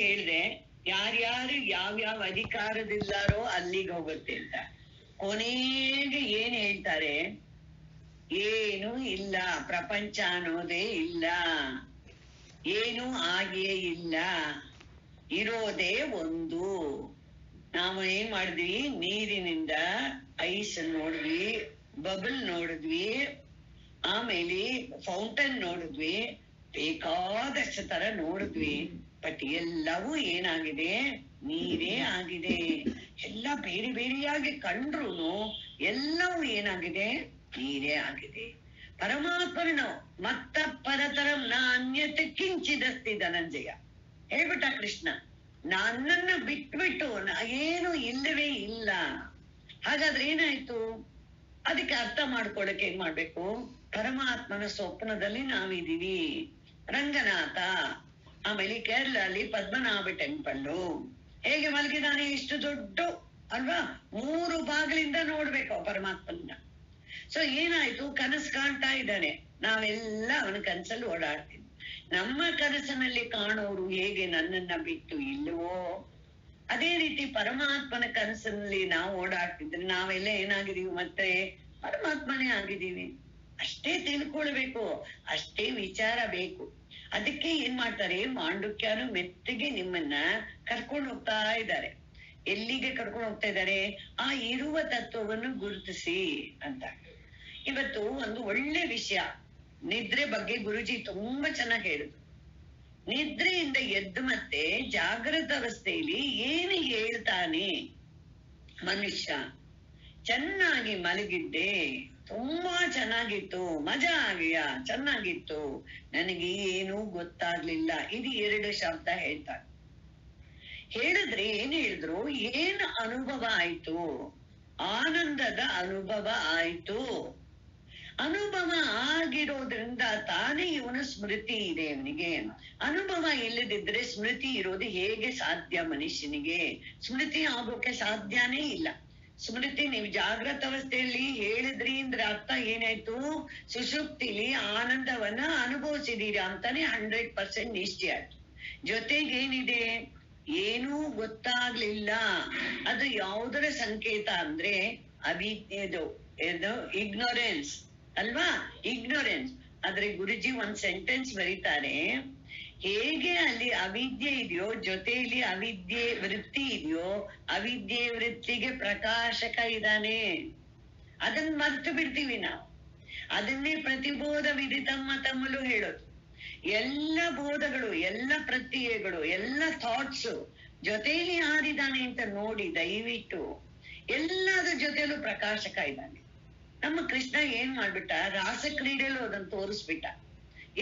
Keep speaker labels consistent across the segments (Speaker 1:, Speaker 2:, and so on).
Speaker 1: ಹೇಳ್ದೆ ಯಾರ್ಯಾರು ಯಾವ್ಯಾವ ಅಧಿಕಾರದಿದ್ದಾರೋ ಅಲ್ಲಿಗೆ ಹೋಗುತ್ತೆ ಅಂತ. ಕೊನೆಗೆ ಏನ್ ಹೇಳ್ತಾರೆ? ಏನು ಇಲ್ಲ, ಪ್ರಪಂಚ ಅನ್ನೋದೇ ಇಲ್ಲ, ಏನು ಆಗಿಯೇ ಇಲ್ಲ, ಇರೋದೇ ಒಂದು. ನಾವು ಏನ್ ಮಾಡಿದ್ವಿ? ನೀರಿನಿಂದ ಐಸ್ ನೋಡಿದ್ವಿ, ಬಬಲ್ ನೋಡಿದ್ವಿ, ಆಮೇಲೆ ಫೌಂಟನ್ ನೋಡಿದ್ವಿ, ಬೇಕಾದಷ್ಟು ತರ ನೋಡಿದ್ವಿ. ಬಟ್ ಎಲ್ಲವೂ ಏನಾಗಿದೆ? ನೀರೇ ಆಗಿದೆ. ಎಲ್ಲ ಬೇರೆ ಬೇರೆಯಾಗಿ ಕಂಡ್ರು ಎಲ್ಲವೂ ಏನಾಗಿದೆ? ನೀರೇ ಆಗಿದೆ. ಪರಮಾತ್ಮನ ಮತ್ತ ಪರತರಂ ನ ಅನ್ಯತೆ ಕಿಂಚಿದಸ್ತಿ ಧನಂಜಯ ಹೇಳ್ಬಿಟ್ಟ ಕೃಷ್ಣ. ನನ್ನನ್ನು ಬಿಟ್ಬಿಟ್ಟು ಏನು ಇಲ್ಲವೇ ಇಲ್ಲ. ಹಾಗಾದ್ರೆ ಏನಾಯ್ತು? ಅದಕ್ಕೆ ಅರ್ಥ ಮಾಡ್ಕೊಳಕ್ಕೆ ಏನ್ ಮಾಡ್ಬೇಕು? ಪರಮಾತ್ಮನ ಸ್ವಪ್ನದಲ್ಲಿ ನಾವಿದೀವಿ. ರಂಗನಾಥ, ಆಮೇಲೆ ಕೇರಳಲ್ಲಿ ಪದ್ಮನಾಭ ಟೆಂಪಲ್ಲು ಹೇಗೆ ಮಲಗಿದಾನೆ, ಇಷ್ಟು ದೊಡ್ಡ ಅಲ್ವಾ, 3 ಬಾಗಿಲಿಂದ ನೋಡ್ಬೇಕು ಪರಮಾತ್ಮನ. ಸೊ ಏನಾಯ್ತು? ಕನಸು ಕಾಣ್ತಾ ಇದ್ದಾನೆ, ನಾವೆಲ್ಲ ಅವನ ಕನಸಲ್ಲಿ ಓಡಾಡ್ತೀವಿ. ನಮ್ಮ ಕನಸಿನಲ್ಲಿ ಕಾಣೋರು ಹೇಗೆ ನನ್ನನ್ನ ಬಿಟ್ಟು ಇಲ್ಲವೋ, ಅದೇ ರೀತಿ ಪರಮಾತ್ಮನ ಕನಸಿನಲ್ಲಿ ನಾವು ಓಡಾಡ್ತಿದ್ರೆ ನಾವೆಲ್ಲ ಏನಾಗಿದೀವಿ? ಮತ್ತೆ ಪರಮಾತ್ಮನೇ ಆಗಿದೀವಿ. ಅಷ್ಟೇ ತಿಳ್ಕೊಳ್ಬೇಕು, ಅಷ್ಟೇ ವಿಚಾರ ಬೇಕು. ಅದಕ್ಕೆ ಏನ್ ಮಾಡ್ತಾರೆ? ಮಾಂಡುಕ್ಯರು ಮೆತ್ತಿಗೆ ನಿಮ್ಮನ್ನ ಕರ್ಕೊಂಡು ಹೋಗ್ತಾ ಇದ್ದಾರೆ. ಎಲ್ಲಿಗೆ ಕರ್ಕೊಂಡು ಹೋಗ್ತಾ ಇದ್ದಾರೆ? ಆ ಇರುವ ತತ್ವವನ್ನು ಗುರುತಿಸಿ ಅಂತ. ಇವತ್ತು ಒಂದು ಒಳ್ಳೆ ವಿಷಯ, ನಿದ್ರೆ ಬಗ್ಗೆ ಗುರುಜಿ ತುಂಬಾ ಚೆನ್ನಾಗಿ ಹೇಳಿದ್ರು. ನಿದ್ರೆಯಿಂದ ಎದ್ದು ಮತ್ತೆ ಜಾಗೃತ ಅವಸ್ಥೆಯಲ್ಲಿ ಏನು ಹೇಳ್ತಾನೆ ಮನುಷ್ಯ? ಚೆನ್ನಾಗಿ ಮಲಗಿದ್ದೆ, ತುಂಬಾ ಚೆನ್ನಾಗಿತ್ತು, ಮಜಾ ಆಗಿಯ, ಚೆನ್ನಾಗಿತ್ತು, ನನಗೆ ಏನೂ ಗೊತ್ತಾಗ್ಲಿಲ್ಲ. ಇದು 2 ಶಬ್ದ ಹೇಳ್ತಾರೆ. ಹೇಳಿದ್ರೆ ಏನ್ ಹೇಳಿದ್ರು? ಏನ್ ಅನುಭವ ಆಯ್ತು? ಆನಂದದ ಅನುಭವ ಆಯ್ತು. ಅನುಭವ ಆಗಿರೋದ್ರಿಂದ ತಾನೇ ಇವನ ಸ್ಮೃತಿ ಇದೆ. ಇವನಿಗೆ ಅನುಭವ ಇಲ್ಲದಿದ್ರೆ ಸ್ಮೃತಿ ಇರೋದು ಹೇಗೆ ಸಾಧ್ಯ? ಮನುಷ್ಯನಿಗೆ ಸ್ಮೃತಿ ಆಗೋಕೆ ಸಾಧ್ಯನೇ ಇಲ್ಲ. ಸ್ಮೃತಿ ನೀವು ಜಾಗೃತ ಅವಸ್ಥೆಯಲ್ಲಿ ಹೇಳಿದ್ರಿ ಅಂದ್ರೆ ಅರ್ಥ ಏನಾಯ್ತು? ಸುಷುಪ್ತಿಲಿ ಆನಂದವನ್ನ ಅನುಭವಿಸಿದೀರ ಅಂತಾನೆ 100% ನಿಶ್ಚಯ ಆಯ್ತು. ಜೊತೆಗೇನಿದೆ? ಏನೂ ಗೊತ್ತಾಗ್ಲಿಲ್ಲ. ಅದು ಯಾವುದರ ಸಂಕೇತ ಅಂದ್ರೆ ಅವಿದ್ಯೆದು, ಇಗ್ನೋರೆನ್ಸ್ ಅಲ್ವಾ? ಇಗ್ನೋರೆನ್ಸ್. ಆದ್ರೆ ಗುರುಜಿ ಒಂದ್ ಸೆಂಟೆನ್ಸ್ ಬರೀತಾರೆ, ಹೇಗೆ ಅಲ್ಲಿ ಅವಿದ್ಯೆ ಇದೆಯೋ ಜೊತೆಯಲ್ಲಿ ಅವಿದ್ಯೆ ವೃತ್ತಿ ಇದೆಯೋ, ಅವಿದ್ಯೆ ವೃತ್ತಿಗೆ ಪ್ರಕಾಶಕ ಇದ್ದಾನೆ. ಅದನ್ನ ಮರ್ತು ಬಿಡ್ತೀವಿ ನಾವು. ಅದನ್ನೇ ಪ್ರತಿಬೋಧ ವಿದಿತಮ್ಮ ತಮ್ಮಲು ಹೇಳೋದು. ಎಲ್ಲ ಬೋಧಗಳು, ಎಲ್ಲ ಪ್ರತ್ಯಯಗಳು, ಎಲ್ಲ ಥಾಟ್ಸು ಜೊತೆಯಲ್ಲಿ ಯಾರಿದ್ದಾನೆ ಅಂತ ನೋಡಿ ದಯವಿಟ್ಟು. ಎಲ್ಲದ ಜೊತೆಲೂ ಪ್ರಕಾಶಕ ಇದ್ದಾನೆ. ನಮ್ಮ ಕೃಷ್ಣ ಏನ್ ಮಾಡ್ಬಿಟ್ಟ? ರಾಸ ಕ್ರೀಡೆಯಲ್ಲೂ ಅದನ್ನ ತೋರಿಸ್ಬಿಟ್ಟ.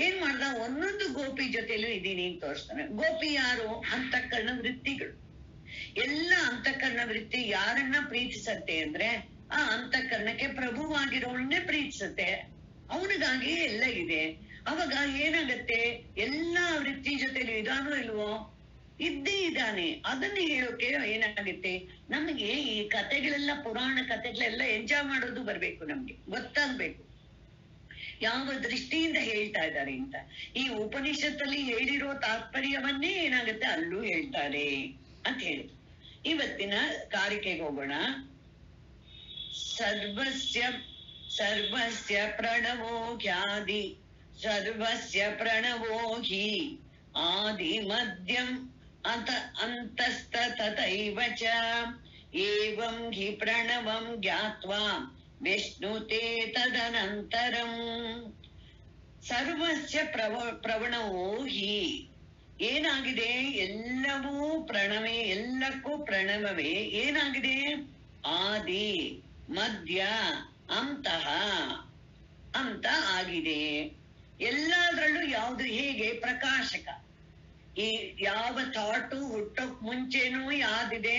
Speaker 1: ಏನ್ ಮಾಡ್ದ? ಒಂದೊಂದು ಗೋಪಿ ಜೊತೆಲೂ ಇದೀನಿ ಅಂತ ತೋರಿಸ್ತಾನೆ. ಗೋಪಿ ಯಾರು? ಅಂತಃಕರಣ ವೃತ್ತಿಗಳು. ಎಲ್ಲ ಅಂತಃಕರಣ ವೃತ್ತಿ ಯಾರನ್ನ ಪ್ರೀತಿಸತ್ತೆ ಅಂದ್ರೆ ಆ ಅಂತಃಕರಣಕ್ಕೆ ಪ್ರಭುವಾಗಿರೋಳನ್ನೇ ಪ್ರೀತಿಸತ್ತೆ. ಅವನಿಗಾಗಿ ಎಲ್ಲ ಇದೆ. ಅವಾಗ ಏನಾಗತ್ತೆ? ಎಲ್ಲಾ ವೃತ್ತಿ ಜೊತೆಲೂ ಇದಾನೋ ಇಲ್ವೋ? ಇದ್ದೇ ಇದ್ದಾನೆ. ಅದನ್ನ ಹೇಳೋಕೆ ಏನಾಗುತ್ತೆ? ನಮ್ಗೆ ಈ ಕಥೆಗಳೆಲ್ಲ, ಪುರಾಣ ಕಥೆಗಳೆಲ್ಲ ಎಂಜಾಯ್ ಮಾಡೋದು ಬರ್ಬೇಕು, ನಮ್ಗೆ ಗೊತ್ತಾಗ್ಬೇಕು ಯಾವ ದೃಷ್ಟಿಯಿಂದ ಹೇಳ್ತಾ ಇದ್ದಾರೆ ಅಂತ. ಈ ಉಪನಿಷತ್ತಲ್ಲಿ ಹೇಳಿರೋ ತಾತ್ಪರ್ಯವನ್ನೇ ಏನಾಗುತ್ತೆ ಅಲ್ಲೂ ಹೇಳ್ತಾರೆ ಅಂತ ಹೇಳಿ ಇವತ್ತಿನ ಕಾರಿಕೆಗೆ ಹೋಗೋಣ. ಸರ್ವಸ್ಯ ಸರ್ವಸ್ಯ ಪ್ರಣವೋ ಖ್ಯಾದಿ, ಸರ್ವಸ್ಯ ಪ್ರಣವೋ ಹಿ ಆದಿ ಮಧ್ಯಂ ಅಂತಸ್ತ ತಥೈವ ಚ ಏವಂ ಹಿ ಪ್ರಣವಂ ಜ್ಞಾತ್ವಾ ವಿಷ್ಣುತೇ ತದನಂತರಂ. ಸರ್ವಸ್ಯ ಪ್ರವಣವೋ ಹಿ, ಏನಾಗಿದೆ? ಎಲ್ಲವೂ ಪ್ರಣವೇ, ಎಲ್ಲಕ್ಕೂ ಪ್ರಣವವೇ ಏನಾಗಿದೆ? ಆದಿ ಮಧ್ಯ ಅಂತಃ ಅಂತ ಆಗಿದೆ. ಎಲ್ಲಾದ್ರಲ್ಲೂ ಯಾವುದು? ಹೇಗೆ? ಪ್ರಕಾಶಕ. ಈ ಯಾವ ಥಾಟು ಹುಟ್ಟೋಕ್ ಮುಂಚೆನೂ ಯಾವ್ದಿದೆ?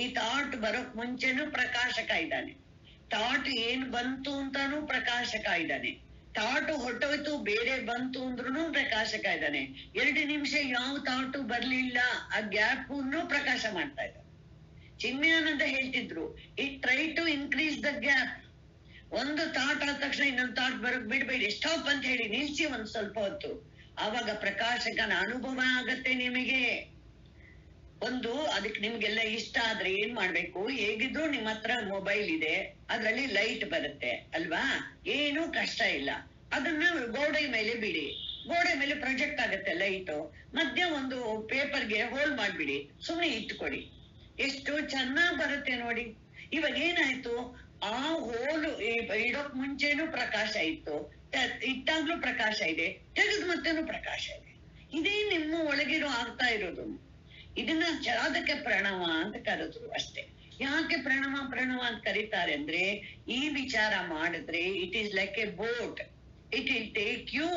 Speaker 1: ಈ ಥಾಟ್ ಬರೋಕ್ ಮುಂಚೆನೂ ಪ್ರಕಾಶಕ ಇದ್ದಾನೆ. ಥಾಟ್ ಏನ್ ಬಂತು ಅಂತಾನೂ ಪ್ರಕಾಶಕ ಇದ್ದಾನೆ. ಥಾಟು ಹೊಟ್ಟೋಯ್ತು ಬೇರೆ ಬಂತು ಅಂದ್ರೂ ಪ್ರಕಾಶಕ ಇದ್ದಾನೆ. 2 ನಿಮಿಷ ಯಾವ ಥಾಟು ಬರ್ಲಿಲ್ಲ, ಆ ಗ್ಯಾಪನ್ನು ಪ್ರಕಾಶ ಮಾಡ್ತಾ ಇದ್ದಾನೆ. ಚಿನ್ಮಯಾನಂದ ಹೇಳ್ತಿದ್ರು, it try to increase the gap. ಒಂದು ಥಾಟ್ ಆದ ತಕ್ಷಣ ಇನ್ನೊಂದು ಥಾಟ್ ಬರೋಕ್ ಬಿಡ್ಬೇಡಿ, ಸ್ಟಾಪ್ ಅಂತ ಹೇಳಿ ನಿಲ್ಸಿ ಒಂದ್ ಸ್ವಲ್ಪ ಹೊತ್ತು. ಆವಾಗ ಪ್ರಕಾಶಕನ ಅನುಭವ ಆಗತ್ತೆ ನಿಮಗೆ. ಒಂದು ಅದಕ್ಕೆ ನಿಮ್ಗೆಲ್ಲ ಇಷ್ಟ ಆದ್ರೆ ಏನ್ ಮಾಡ್ಬೇಕು, ಹೇಗಿದ್ರು ನಿಮ್ಮ ಹತ್ರ ಮೊಬೈಲ್ ಇದೆ, ಅದ್ರಲ್ಲಿ ಲೈಟ್ ಬರುತ್ತೆ ಅಲ್ವಾ, ಏನು ಕಷ್ಟ ಇಲ್ಲ. ಅದನ್ನ ಗೋಡೆ ಮೇಲೆ ಬಿಡಿ, ಗೋಡೆ ಮೇಲೆ ಪ್ರೊಜೆಕ್ಟ್ ಆಗತ್ತೆ ಲೈಟು. ಮಧ್ಯ ಒಂದು ಪೇಪರ್ಗೆ ಹೋಲ್ ಮಾಡ್ಬಿಡಿ, ಸುಮ್ಮನೆ ಇಟ್ಕೊಡಿ, ಎಷ್ಟು ಚೆನ್ನಾಗ್ ಬರುತ್ತೆ ನೋಡಿ. ಇವಾಗ ಏನಾಯ್ತು, ಆ ಹೋಲು ಇಡೋಕ್ ಮುಂಚೆನೂ ಪ್ರಕಾಶ ಇತ್ತು, ಇಟ್ಟಾಗ್ಲೂ ಪ್ರಕಾಶ ಇದೆ, ತೆಗೆದು ಮತ್ತೇನು ಪ್ರಕಾಶ ಇದೆ. ಇದೇ ನಿಮ್ಮ ಒಳಗಿರೋ ಆಗ್ತಾ ಇರೋದು. ಇದನ್ನ ಅದಕ್ಕೆ ಪ್ರಣವ ಅಂತ ಕರೆದ್ರು ಅಷ್ಟೇ. ಯಾಕೆ ಪ್ರಣವ ಪ್ರಣವ ಅಂತ ಕರೀತಾರೆ ಅಂದ್ರೆ, ಈ ವಿಚಾರ ಮಾಡಿದ್ರೆ it is like a boat, it will take you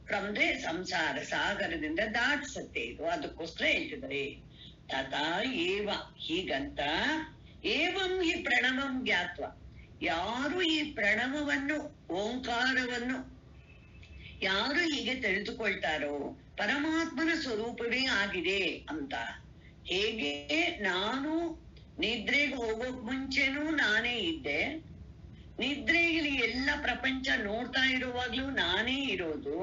Speaker 1: from the ಸಂಸಾರ ಸಾಗರದಿಂದ ದಾಟಿಸುತ್ತೆ ಇದು. ಅದಕ್ಕೋಸ್ಕರ ಹೇಳ್ತಿದ್ದಾರೆ ತಥಾ ಏವ, ಹೀಗಂತ ಏವಂ ಹಿ ಪ್ರಣವಂ ಜ್ಞಾತ್ವ, ಯಾರು ಈ ಪ್ರಣವವನ್ನು ಓಂಕಾರವನ್ನು ಯಾರು ಹೀಗೆ ತಿಳಿದುಕೊಳ್ತಾರೋ ಪರಮಾತ್ಮನ ಸ್ವರೂಪವೇ ಆಗಿದೆ ಅಂತ. ಹೇಗೆ ನಾನು ನಿದ್ರೆಗೆ ಹೋಗೋಕ್ ಮುಂಚೆನೂ ನಾನೇ ಇದ್ದೆ, ನಿದ್ರೆಯಲ್ಲಿ ಎಲ್ಲ ಪ್ರಪಂಚ ನೋಡ್ತಾ ಇರುವಾಗ್ಲೂ ನಾನೇ ಇರೋದು,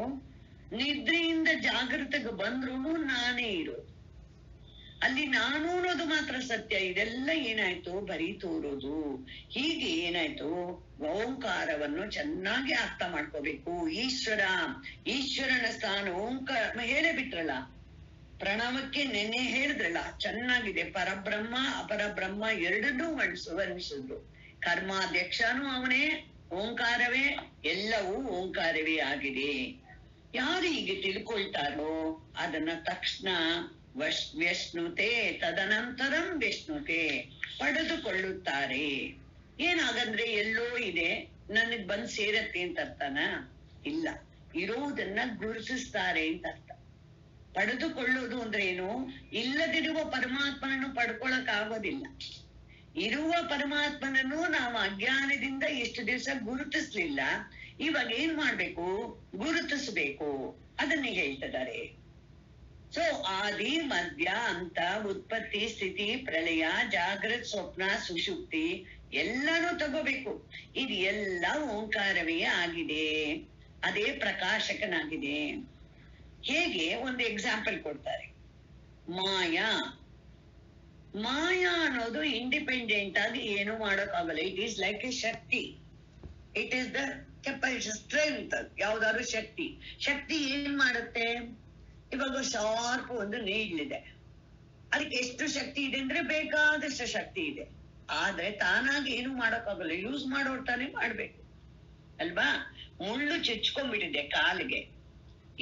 Speaker 1: ನಿದ್ರೆಯಿಂದ ಜಾಗೃತಿಗೆ ಬಂದ್ರೂ ನಾನೇ ಇರೋದು. ಅಲ್ಲಿ ನಾನು ಅನ್ನೋದು ಮಾತ್ರ ಸತ್ಯ, ಇದೆಲ್ಲ ಏನಾಯ್ತು ಬರೀ ತೋರೋದು. ಹೀಗೆ ಏನಾಯ್ತು, ಓಂಕಾರವನ್ನು ಚೆನ್ನಾಗಿ ಅರ್ಥ ಮಾಡ್ಕೋಬೇಕು. ಈಶ್ವರನ ಸ್ಥಾನ ಓಂಕಾರ ಹೇಳೇ ಬಿಟ್ರಲ್ಲ, ಪ್ರಣವಕ್ಕೆ ನೆನ್ನೆ ಹೇಳಿದ್ರಲ್ಲ, ಚೆನ್ನಾಗಿದೆ. ಪರಬ್ರಹ್ಮ ಅಪರಬ್ರಹ್ಮ ಎರಡನ್ನೂ ವರ್ಣಿಸಿದ್ರು. ಕರ್ಮಾಧ್ಯಕ್ಷನೂ ಅವನೇ, ಓಂಕಾರವೇ, ಎಲ್ಲವೂ ಓಂಕಾರವೇ ಆಗಿದೆ. ಯಾರು ಹೀಗೆ ತಿಳ್ಕೊಳ್ತಾರೋ ಅದನ್ನ ತಕ್ಷಣ ವ್ಯಶ್ನುತೆ ತದನಂತರಂ ವ್ಯಶ್ನುತೆ ಪಡೆದುಕೊಳ್ಳುತ್ತಾರೆ. ಏನಾಗಂದ್ರೆ ಎಲ್ಲೋ ಇದೆ ನನಗ್ ಬಂದ್ ಸೇರತ್ತೆ ಅಂತ ಅರ್ಥನ ಇಲ್ಲ, ಇರೋದನ್ನ ಗುರುತಿಸ್ತಾರೆ ಅಂತ ಅರ್ಥ. ಪಡೆದುಕೊಳ್ಳೋದು ಅಂದ್ರೆ ಏನು, ಇಲ್ಲದಿರುವ ಪರಮಾತ್ಮನನ್ನು ಪಡ್ಕೊಳಕ್ ಆಗೋದಿಲ್ಲ. ಇರುವ ಪರಮಾತ್ಮನನ್ನು ನಾವು ಅಜ್ಞಾನದಿಂದ ಇಷ್ಟು ದಿವಸ ಗುರುತಿಸ್ಲಿಲ್ಲ, ಇವಾಗ ಏನ್ ಮಾಡ್ಬೇಕು, ಗುರುತಿಸ್ಬೇಕು. ಅದನ್ನ ಹೇಳ್ತಿದ್ದಾರೆ. ಸೊ ಆದಿ ಮಧ್ಯ ಅಂತ, ಉತ್ಪತ್ತಿ ಸ್ಥಿತಿ ಪ್ರಳಯ, ಜಾಗೃತ್ ಸ್ವಪ್ನ ಸುಷುಪ್ತಿ ಎಲ್ಲಾನು ತಗೋಬೇಕು. ಇದು ಎಲ್ಲ ಓಂಕಾರವೇ ಆಗಿದೆ, ಅದೇ ಪ್ರಕಾಶಕನಾಗಿದೆ. ಹೇಗೆ ಒಂದು ಎಕ್ಸಾಂಪಲ್ ಕೊಡ್ತಾರೆ. ಮಾಯಾ ಅನ್ನೋದು ಇಂಡಿಪೆಂಡೆಂಟ್ ಆಗಿ ಏನು ಮಾಡೋಕ್ಕಾಗಲ್ಲ. It is like A Shakti, it is the capacity strength. ಯಾವ್ದಾದ್ರು ಶಕ್ತಿ ಏನ್ ಮಾಡುತ್ತೆ, ಇವಾಗ ಶಾರ್ಪ್ ಒಂದು ನೀಡ್ಲಿದೆ, ಅದಕ್ಕೆ ಎಷ್ಟು ಶಕ್ತಿ ಇದೆ ಅಂದ್ರೆ ಬೇಕಾದಷ್ಟು ಶಕ್ತಿ ಇದೆ. ಆದ್ರೆ ತಾನಾಗಿ ಏನು ಮಾಡೋಕ್ಕಾಗಲ್ಲ, ಯೂಸ್ ಮಾಡೋರ್ ತಾನೇ ಮಾಡ್ಬೇಕು ಅಲ್ವಾ. ಮುಳ್ಳು ಚುಚ್ಕೊಂಡ್ಬಿಟ್ಟಿದೆ ಕಾಲಿಗೆ,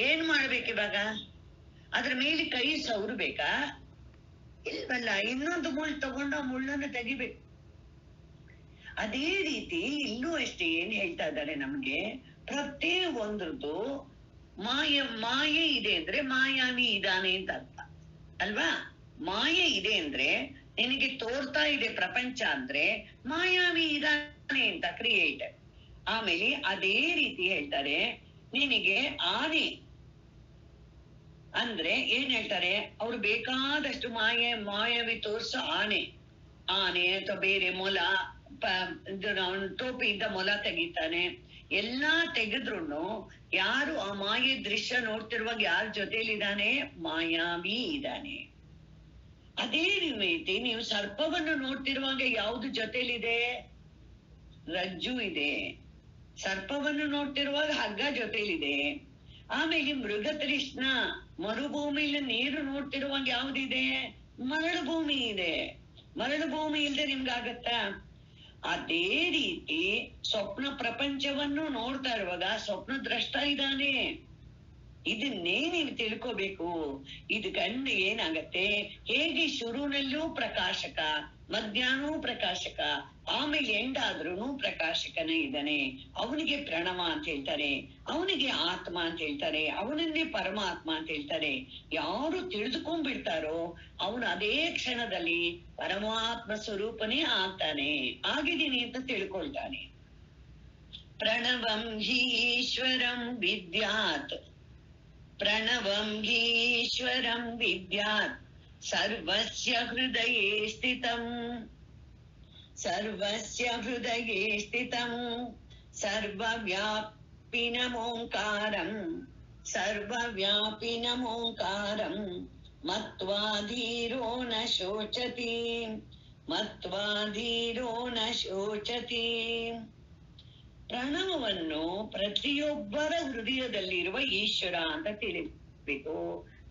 Speaker 1: ಏನ್ ಮಾಡ್ಬೇಕು ಇವಾಗ, ಅದ್ರ ಮೇಲೆ ಕೈ ಸವರ್ಬೇಕಾ, ಇಲ್ವಲ್ಲ, ಇನ್ನೊಂದು ಮುಳ್ಳು ತಗೊಂಡು ಆ ಮುಳ್ಳನ್ನು ತೆಗಿಬೇಕು. ಅದೇ ರೀತಿ ಇಲ್ಲೂ ಅಷ್ಟೇ ಏನ್ ಹೇಳ್ತಾ ಇದ್ದಾರೆ ನಮ್ಗೆ, ಪ್ರತ್ಯೇಕ ಒಂದ್ರದ್ದು ಮಾಯೆ ಇದೆ ಅಂದ್ರೆ ಮಾಯಾವಿ ಇದಾನೆ ಅಂತ ಅರ್ಥ ಅಲ್ವಾ. ಮಾಯೆ ಇದೆ ಅಂದ್ರೆ ನಿನಗೆ ತೋರ್ತಾ ಇದೆ ಪ್ರಪಂಚ ಅಂದ್ರೆ ಮಾಯಾವಿ ಇದಾನೆ ಅಂತ ಕ್ರಿಯೇಟ್. ಆಮೇಲೆ ಅದೇ ರೀತಿ ಹೇಳ್ತಾರೆ, ನಿನಗೆ ಆನೆ ಅಂದ್ರೆ ಏನ್ ಹೇಳ್ತಾರೆ, ಅವ್ರು ಬೇಕಾದಷ್ಟು ಮಾಯಾವಿ ತೋರ್ಸೋ ಆನೆ ಅಥವಾ ಬೇರೆ ಮೊಲ, ಟೋಪಿಯಿಂದ ಮೊಲ ತೆಗಿತಾನೆ, ಎಲ್ಲಾ ತೆಗೆದ್ರು ಯಾರು ಆ ಮಾಯೆ ದೃಶ್ಯ ನೋಡ್ತಿರುವಾಗ ಯಾರ ಜೊತೆಲಿದ್ದಾನೆ, ಮಾಯಾವಿ ಇದ್ದಾನೆ. ಅದೇ ರೀತಿ ನೀವು ಸರ್ಪವನ್ನು ನೋಡ್ತಿರುವಾಗ ಯಾವ್ದು ಜೊತೆಲಿದೆ, ರಜ್ಜು ಇದೆ. ಸರ್ಪವನ್ನು ನೋಡ್ತಿರುವಾಗ ಹಗ್ಗ ಜೊತೆಲಿದೆ. ಆಮೇಲೆ ಮೃಗ ತೃಷ್ಣ, ಮರುಭೂಮಿಯಲ್ಲಿ ನೀರು ನೋಡ್ತಿರುವಾಗ ಯಾವ್ದಿದೆ, ಮರಳು ಭೂಮಿ ಇದೆ. ಮರಳು ಭೂಮಿ ಇಲ್ದೆ ನಿಮ್ಗಾಗತ್ತಾ? ಅದೇ ರೀತಿ ಸ್ವಪ್ನ ಪ್ರಪಂಚವನ್ನು ನೋಡ್ತಾ ಇರುವಾಗ ಸ್ವಪ್ನ ದ್ರಷ್ಟ ಇದ್ದಾನೆ. ಇದನ್ನೇ ನೀವು ತಿಳ್ಕೋಬೇಕು. ಇದು ಕಂಡು ಏನಾಗತ್ತೆ, ಹೇಗೆ ಶುರುನಲ್ಲೂ ಪ್ರಕಾಶಕ, ಮಧ್ಯಾಹ್ನವೂ ಪ್ರಕಾಶಕ, ಆಮೇಲೆ ಎಂಡಾದ್ರೂ ಪ್ರಕಾಶಕನೇ ಇದ್ದಾನೆ. ಅವನಿಗೆ ಪ್ರಣವ ಅಂತ ಹೇಳ್ತಾರೆ, ಅವನಿಗೆ ಆತ್ಮ ಅಂತ ಹೇಳ್ತಾರೆ, ಅವನನ್ನೇ ಪರಮಾತ್ಮ ಅಂತ ಹೇಳ್ತಾರೆ. ಯಾರು ತಿಳಿದುಕೊಂಡ್ಬಿಡ್ತಾರೋ ಅವನು ಅದೇ ಕ್ಷಣದಲ್ಲಿ ಪರಮಾತ್ಮ ಸ್ವರೂಪನೇ ಆಗ್ತಾನೆ, ಆಗಿದ್ದೀನಿ ಅಂತ ತಿಳ್ಕೊಳ್ತಾನೆ. ಪ್ರಣವಂ ಹಿ ಈಶ್ವರಂ ವಿದ್ಯಾತ್, ಪ್ರಣವಂ ಹಿ ಈಶ್ವರಂ ವಿದ್ಯಾತ್, ಸರ್ವಸ್ಯ ಹೃದಯೇ ಸ್ಥಿತಂ, ಸರ್ವಸ್ಯ ಹೃದಯೇ ಸ್ಥಿತಂ, ಸರ್ವವ್ಯಾಪಿನಮೋಂಕಾರಂ, ಸರ್ವವ್ಯಾಪಿನಮೋಂಕಾರಂ, ಮತ್ವಾ ಧೀರೋ ನ ಶೋಚತಿ, ಮತ್ವಾ ಧೀರೋ ನ ಶೋಚತಿ. ಪ್ರಣವವನ್ನು ಪ್ರತಿಯೊಬ್ಬರ ಹೃದಯದಲ್ಲಿರುವ ಈಶ್ವರ ಅಂತ ತಿಳಿಬೇಕು.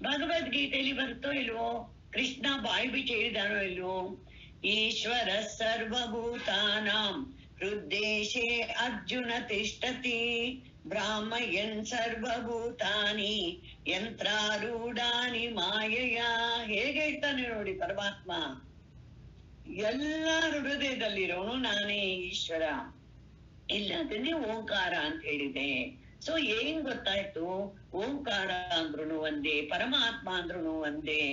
Speaker 1: ಭಗವದ್ಗೀತೆಯಲ್ಲಿ ಬರುತ್ತೋ ಇಲ್ವೋ, ಕೃಷ್ಣ ಬಾಯಿ ಬಿಟ್ಟು ಹೇಳಿದಾನೋ ಇಲ್ವೋ, ಈಶ್ವರ ಸರ್ವಭೂತಾನಾಂ ಹೃದ್ದೇಶೇ ಅರ್ಜುನ ತಿಷ್ಠತಿ ಬ್ರಾಹ್ಮಯನ್ ಸರ್ವಭೂತಾನಿ ಯಂತ್ರಾರೂಢಾನಿ ಮಾಯಯ. ಹೇಗೆ ಹೇಳ್ತಾನೆ ನೋಡಿ ಪರಮಾತ್ಮ, ಎಲ್ಲರ ಹೃದಯದಲ್ಲಿರೋನು ನಾನೇ ಈಶ್ವರ, ಇಲ್ಲದನ್ನೇ ಓಂಕಾರ ಅಂತ ಹೇಳಿದೆ. ಸೊ ಏನ್ ಗೊತ್ತಾಯ್ತು, ಓಂಕಾರ ಅಂದ್ರೂ ಒಂದೇ, ಪರಮಾತ್ಮ ಅಂದ್ರೂ ಒಂದೇ,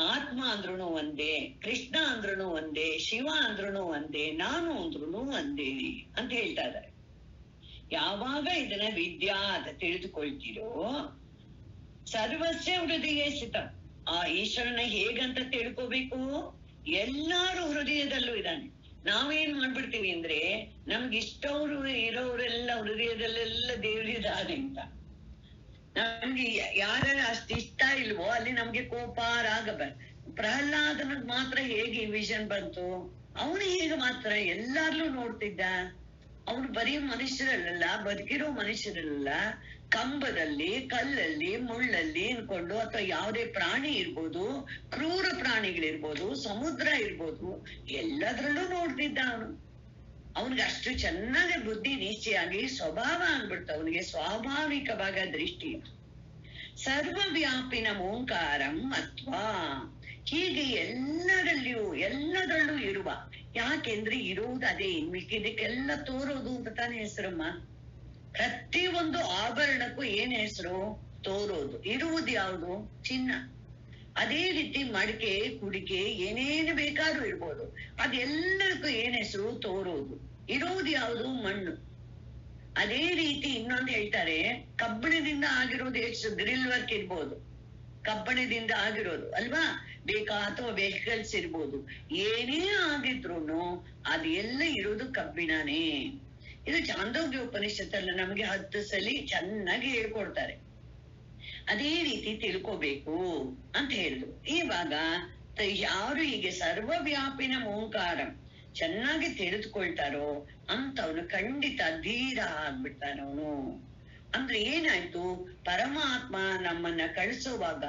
Speaker 1: ಆತ್ಮ ಅಂದ್ರೂ ಒಂದೇ, ಕೃಷ್ಣ ಅಂದ್ರೂ ಒಂದೇ, ಶಿವ ಅಂದ್ರೂ ಒಂದೇ, ನಾನು ಅಂದ್ರೂ ಒಂದೇ ಅಂತ ಹೇಳ್ತಾ ಇದ್ದಾರೆ. ಯಾವಾಗ ಇದನ್ನ ವಿದ್ಯಾ ಅಂತ ತಿಳಿದುಕೊಳ್ತೀರೋ, ಸರ್ವಸ್ಯ ಹೃದಯ ಸ್ಥಿತ. ಆ ಈಶ್ವರನ ಹೇಗಂತ ತಿಳ್ಕೋಬೇಕು, ಎಲ್ಲಾರು ಹೃದಯದಲ್ಲೂ ಇದ್ದಾನೆ. ನಾವೇನ್ ಮಾಡ್ಬಿಡ್ತೀವಿ ಅಂದ್ರೆ, ನಮ್ಗೆ ಇಷ್ಟವ್ರು ಇರೋರೆಲ್ಲ ಹೃದಯದಲ್ಲೆಲ್ಲ ದೇವರಿದ್ದಾನೆ ಅಂತ. ನಮ್ಗೆ ಯಾರ ಅಷ್ಟು ಇಷ್ಟ ಇಲ್ವೋ ಅಲ್ಲಿ ನಮ್ಗೆ ಕೋಪ ರಾಗ ಪ್ರಹ್ಲಾದನಿಗೆ ಮಾತ್ರ ಹೇಗೆ ವಿಷನ್ ಬಂತು, ಅವನು ಹೇಗೆ ಮಾತ್ರ ಎಲ್ಲಾರ್ಲೂ ನೋಡ್ತಿದ್ದ. ಅವನು ಬರೀ ಮನುಷ್ಯರಲ್ಲ, ಬದುಕಿರೋ ಮನುಷ್ಯರಲ್ಲ, ಕಂಬದಲ್ಲಿ, ಕಲ್ಲಲ್ಲಿ, ಮುಳ್ಳಲ್ಲಿ ಅನ್ಕೊಂಡು, ಅಥವಾ ಯಾವುದೇ ಪ್ರಾಣಿ ಇರ್ಬೋದು, ಕ್ರೂರ ಪ್ರಾಣಿಗಳಿರ್ಬೋದು, ಸಮುದ್ರ ಇರ್ಬೋದು, ಎಲ್ಲದ್ರಲ್ಲೂ ನೋಡ್ತಿದ್ದ ಅವನು. ಅವನಿಗೆ ಅಷ್ಟು ಚೆನ್ನಾಗಿ ಬುದ್ಧಿ ನಿಶ್ಚಯಾಗಿ ಸ್ವಭಾವ ಆಗ್ಬಿಡ್ತು, ಅವನಿಗೆ ಸ್ವಾಭಾವಿಕವಾಗ ದೃಷ್ಟಿ. ಸರ್ವವ್ಯಾಪಿನ ಓಂಕಾರಂ ಅತ್ವಾ, ಹೀಗೆ ಎಲ್ಲದರಲ್ಲೂ ಇರುವ. ಯಾಕೆಂದ್ರೆ ಇರುವುದು ಅದೇ, ಮಿಕ್ಕಿದಕ್ಕೆಲ್ಲ ತೋರೋದು ಅಂತ ತಾನೇ ಹೆಸರಮ್ಮ. ಪ್ರತಿಯೊಂದು ಆಭರಣಕ್ಕೂ ಏನ್ ಹೆಸರು, ತೋರೋದು. ಇರುವುದು ಯಾವುದು, ಚಿನ್ನ. ಅದೇ ರೀತಿ ಮಡಿಕೆ, ಕುಡಿಕೆ, ಏನೇನು ಬೇಕಾದ್ರೂ ಇರ್ಬೋದು, ಅದೆಲ್ಲದಕ್ಕೂ ಏನ್ ಹೆಸರು, ತೋರೋದು. ಇರುವುದು ಯಾವುದು, ಮಣ್ಣು. ಅದೇ ರೀತಿ ಇನ್ನೊಂದು ಹೇಳ್ತಾರೆ, ಕಬ್ಬಿಣದಿಂದ ಆಗಿರೋದು ಎಷ್ಟು ಗ್ರಿಲ್ ವರ್ಕ್ ಇರ್ಬೋದು, ಕಬ್ಬಣದಿಂದ ಆಗಿರೋದು ಅಲ್ವಾ, ಅಥವಾ ವೆಹಿಕಲ್ಸ್ ಇರ್ಬೋದು, ಏನೇ ಆಗಿದ್ರು ಅದೆಲ್ಲ ಇರೋದು ಕಬ್ಬಿಣನೇ. ಇದು ಚಾಂದೋಗ್ಯ ಉಪನಿಷತ್ತಲ್ಲ ನಮಗೆ 10 ಸಲ ಚೆನ್ನಾಗಿ ಹೇಳ್ಕೊಡ್ತಾರೆ. ಅದೇ ರೀತಿ ತಿಳ್ಕೋಬೇಕು ಅಂತ ಹೇಳಿದ್ರು. ಇವಾಗ ಯಾರು ಹೀಗೆ ಸರ್ವವ್ಯಾಪಿನ ಓಂಕಾರ ಚೆನ್ನಾಗಿ ತಿಳಿದುಕೊಳ್ತಾರೋ ಅಂತವನು ಖಂಡಿತ ಧೀರ ಆಗ್ಬಿಡ್ತಾನವನು. ಅಂದ್ರೆ ಏನಾಯ್ತು, ಪರಮಾತ್ಮ ನಮ್ಮನ್ನ ಕಳಿಸುವಾಗ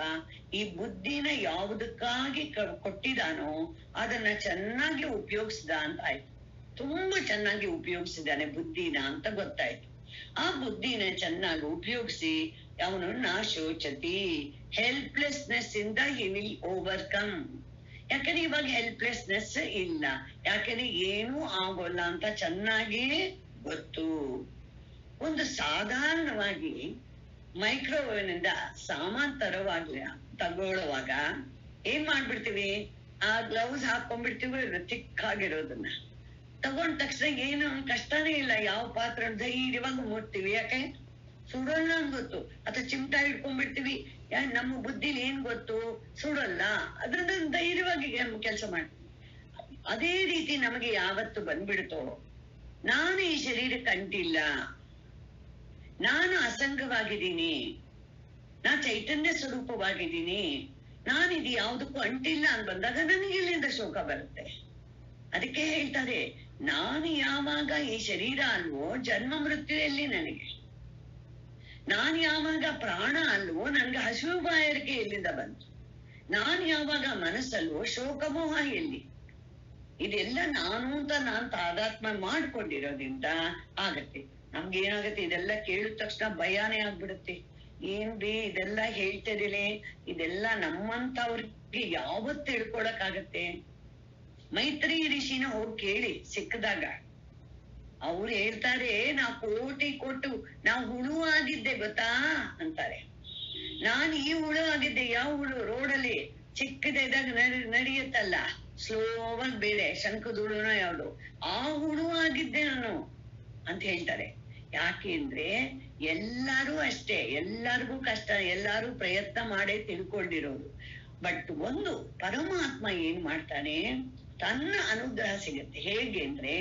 Speaker 1: ಈ ಬುದ್ಧಿನ ಯಾವುದಕ್ಕಾಗಿ ಕೊಟ್ಟಿದಾನೋ ಅದನ್ನ ಚೆನ್ನಾಗಿ ಉಪಯೋಗಿಸಿದ ಅಂತ ಆಯ್ತು. ತುಂಬಾ ಚೆನ್ನಾಗಿ ಉಪಯೋಗಿಸಿದಾನೆ ಬುದ್ಧಿನ ಅಂತ ಗೊತ್ತಾಯ್ತು. ಆ ಬುದ್ಧಿನ ಚೆನ್ನಾಗಿ ಉಪಯೋಗಿಸಿ ಅವನು ನಾ ಶೋಚತಿ, ಹೆಲ್ಪ್ಲೆಸ್ನೆಸ್ ಇಂದ ಹಿ ವಿಲ್ ಓವರ್ಕಮ್. ಯಾಕಂದ್ರೆ ಇವಾಗ ಹೆಲ್ಪ್ಲೆಸ್ನೆಸ್ ಇಲ್ಲ, ಯಾಕಂದ್ರೆ ಏನೂ ಆಗೋಲ್ಲ ಅಂತ ಚೆನ್ನಾಗಿ ಗೊತ್ತು. ಒಂದು ಸಾಧಾರಣವಾಗಿ ಮೈಕ್ರೋವೇವ್ನಿಂದ ಸಾಮಾನ್ ತಗೊಳ್ಳುವಾಗ ಏನ್ ಮಾಡ್ಬಿಡ್ತೀವಿ, ಆ ಗ್ಲೌಸ್ ಹಾಕೊಂಡ್ಬಿಡ್ತೀವಿ, ಚಿಕ್ಕಾಗಿರೋದನ್ನ ತಗೊಂಡ ತಕ್ಷಣ ಏನು ಕಷ್ಟನೇ ಇಲ್ಲ, ಯಾವ ಪಾತ್ರ ಧೈರ್ಯವಾಗಿ ಮುಟ್ತೀವಿ. ಯಾಕೆ ಸುಡಲ್ಲ ಅಂತ ಗೊತ್ತು. ಅಥವಾ ಚಿಮಟ ಹಿಡ್ಕೊಂಡ್ಬಿಡ್ತೀವಿ, ನಮ್ಮ ಬುದ್ಧಿಲಿ ಏನ್ ಗೊತ್ತು, ಸುಡಲ್ಲ, ಅದ್ರಿಂದ ಧೈರ್ಯವಾಗಿ ಕೆಲಸ ಮಾಡ್ತೀವಿ. ಅದೇ ರೀತಿ ನಮಗೆ ಯಾವತ್ತು ಬಂದ್ಬಿಡ್ತೋ, ನಾನು ಈ ಶರೀರಕ್ಕೆ ಅಂಟಿಲ್ಲ, ನಾನು ಅಸಂಗವಾಗಿದ್ದೀನಿ, ನಾ ಚೈತನ್ಯ ಸ್ವರೂಪವಾಗಿದ್ದೀನಿ, ನಾನಿದು ಯಾವುದಕ್ಕೂ ಅಂಟಿಲ್ಲ ಅಂತ ಬಂದಾಗ ನನಗೆ ಇಲ್ಲಿಂದ ಶೋಕ ಬರುತ್ತೆ. ಅದಕ್ಕೆ ಹೇಳ್ತಾರೆ, ನಾನು ಯಾವಾಗ ಈ ಶರೀರ ಅಲ್ವೋ ಜನ್ಮ ಮೃತ್ಯುಯಲ್ಲಿ ನನಗೆ, ನಾನು ಯಾವಾಗ ಪ್ರಾಣ ಅಲ್ವೋ ನನ್ಗೆ ಹಸಿವು ಬಾಯಾರಿಕೆ ಎಲ್ಲಿಂದ ಬಂತು, ನಾನು ಯಾವಾಗ ಮನಸ್ಸಲ್ವೋ ಶೋಕಮೋಹ ಎಲ್ಲಿ. ಇದೆಲ್ಲ ನಾನು ಅಂತ ನಾನ್ ತಾದಾತ್ಮ ಮಾಡ್ಕೊಂಡಿರೋದ್ರಿಂದ ಆಗತ್ತೆ. ನಮ್ಗೆ ಏನಾಗತ್ತೆ, ಇದೆಲ್ಲ ಕೇಳಿದ ತಕ್ಷಣ ಭಯಾನೇ ಆಗ್ಬಿಡುತ್ತೆ. ಏನ್ರಿ ಇದೆಲ್ಲ ಹೇಳ್ತಿದಿಲೆ, ಇದೆಲ್ಲ ನಮ್ಮಂತವ್ರಿಗೆ ಯಾವತ್ತು ತಿಳ್ಕೊಳಕ್ಕಾಗತ್ತೆ. ಮೈತ್ರಿ ಋಷಿನ ಹೋಗಿ ಕೇಳಿ ಸಿಕ್ಕದಾಗ ಅವ್ರು ಹೇಳ್ತಾರೆ, ನಾ ಕೋಟಿ ಕೊಟ್ಟು ನಾವು ಹುಳು ಆಗಿದ್ದೆ ಗೊತ್ತಾ ಅಂತಾರೆ. ನಾನು ಈ ಹುಳು ಆಗಿದ್ದೆ. ಯಾವ ಹುಳು, ರೋಡಲ್ಲಿ ಚಿಕ್ಕದಾಗ ನಡೆಯುತ್ತಲ್ಲ ಸ್ಲೋವಾಗಿ, ಬೇರೆ ಶಂಕದುಳುನೋ ಯಾವ್ದು, ಆ ಹುಳು ಆಗಿದ್ದೆ ನಾನು ಅಂತ ಹೇಳ್ತಾರೆ. ಯಾಕೆ ಅಂದ್ರೆ ಎಲ್ಲಾರು ಅಷ್ಟೇ, ಎಲ್ಲಾರ್ಗೂ ಕಷ್ಟ, ಎಲ್ಲಾರು ಪ್ರಯತ್ನ ಮಾಡೇ ತಿಳ್ಕೊಂಡಿರೋದು. ಬಟ್ ಒಂದು ಪರಮಾತ್ಮ ಏನ್ ಮಾಡ್ತಾನೆ, ತನ್ನ ಅನುಗ್ರಹ ಸಿಗತ್ತೆ. ಹೇಗೆ ಅಂದ್ರೆ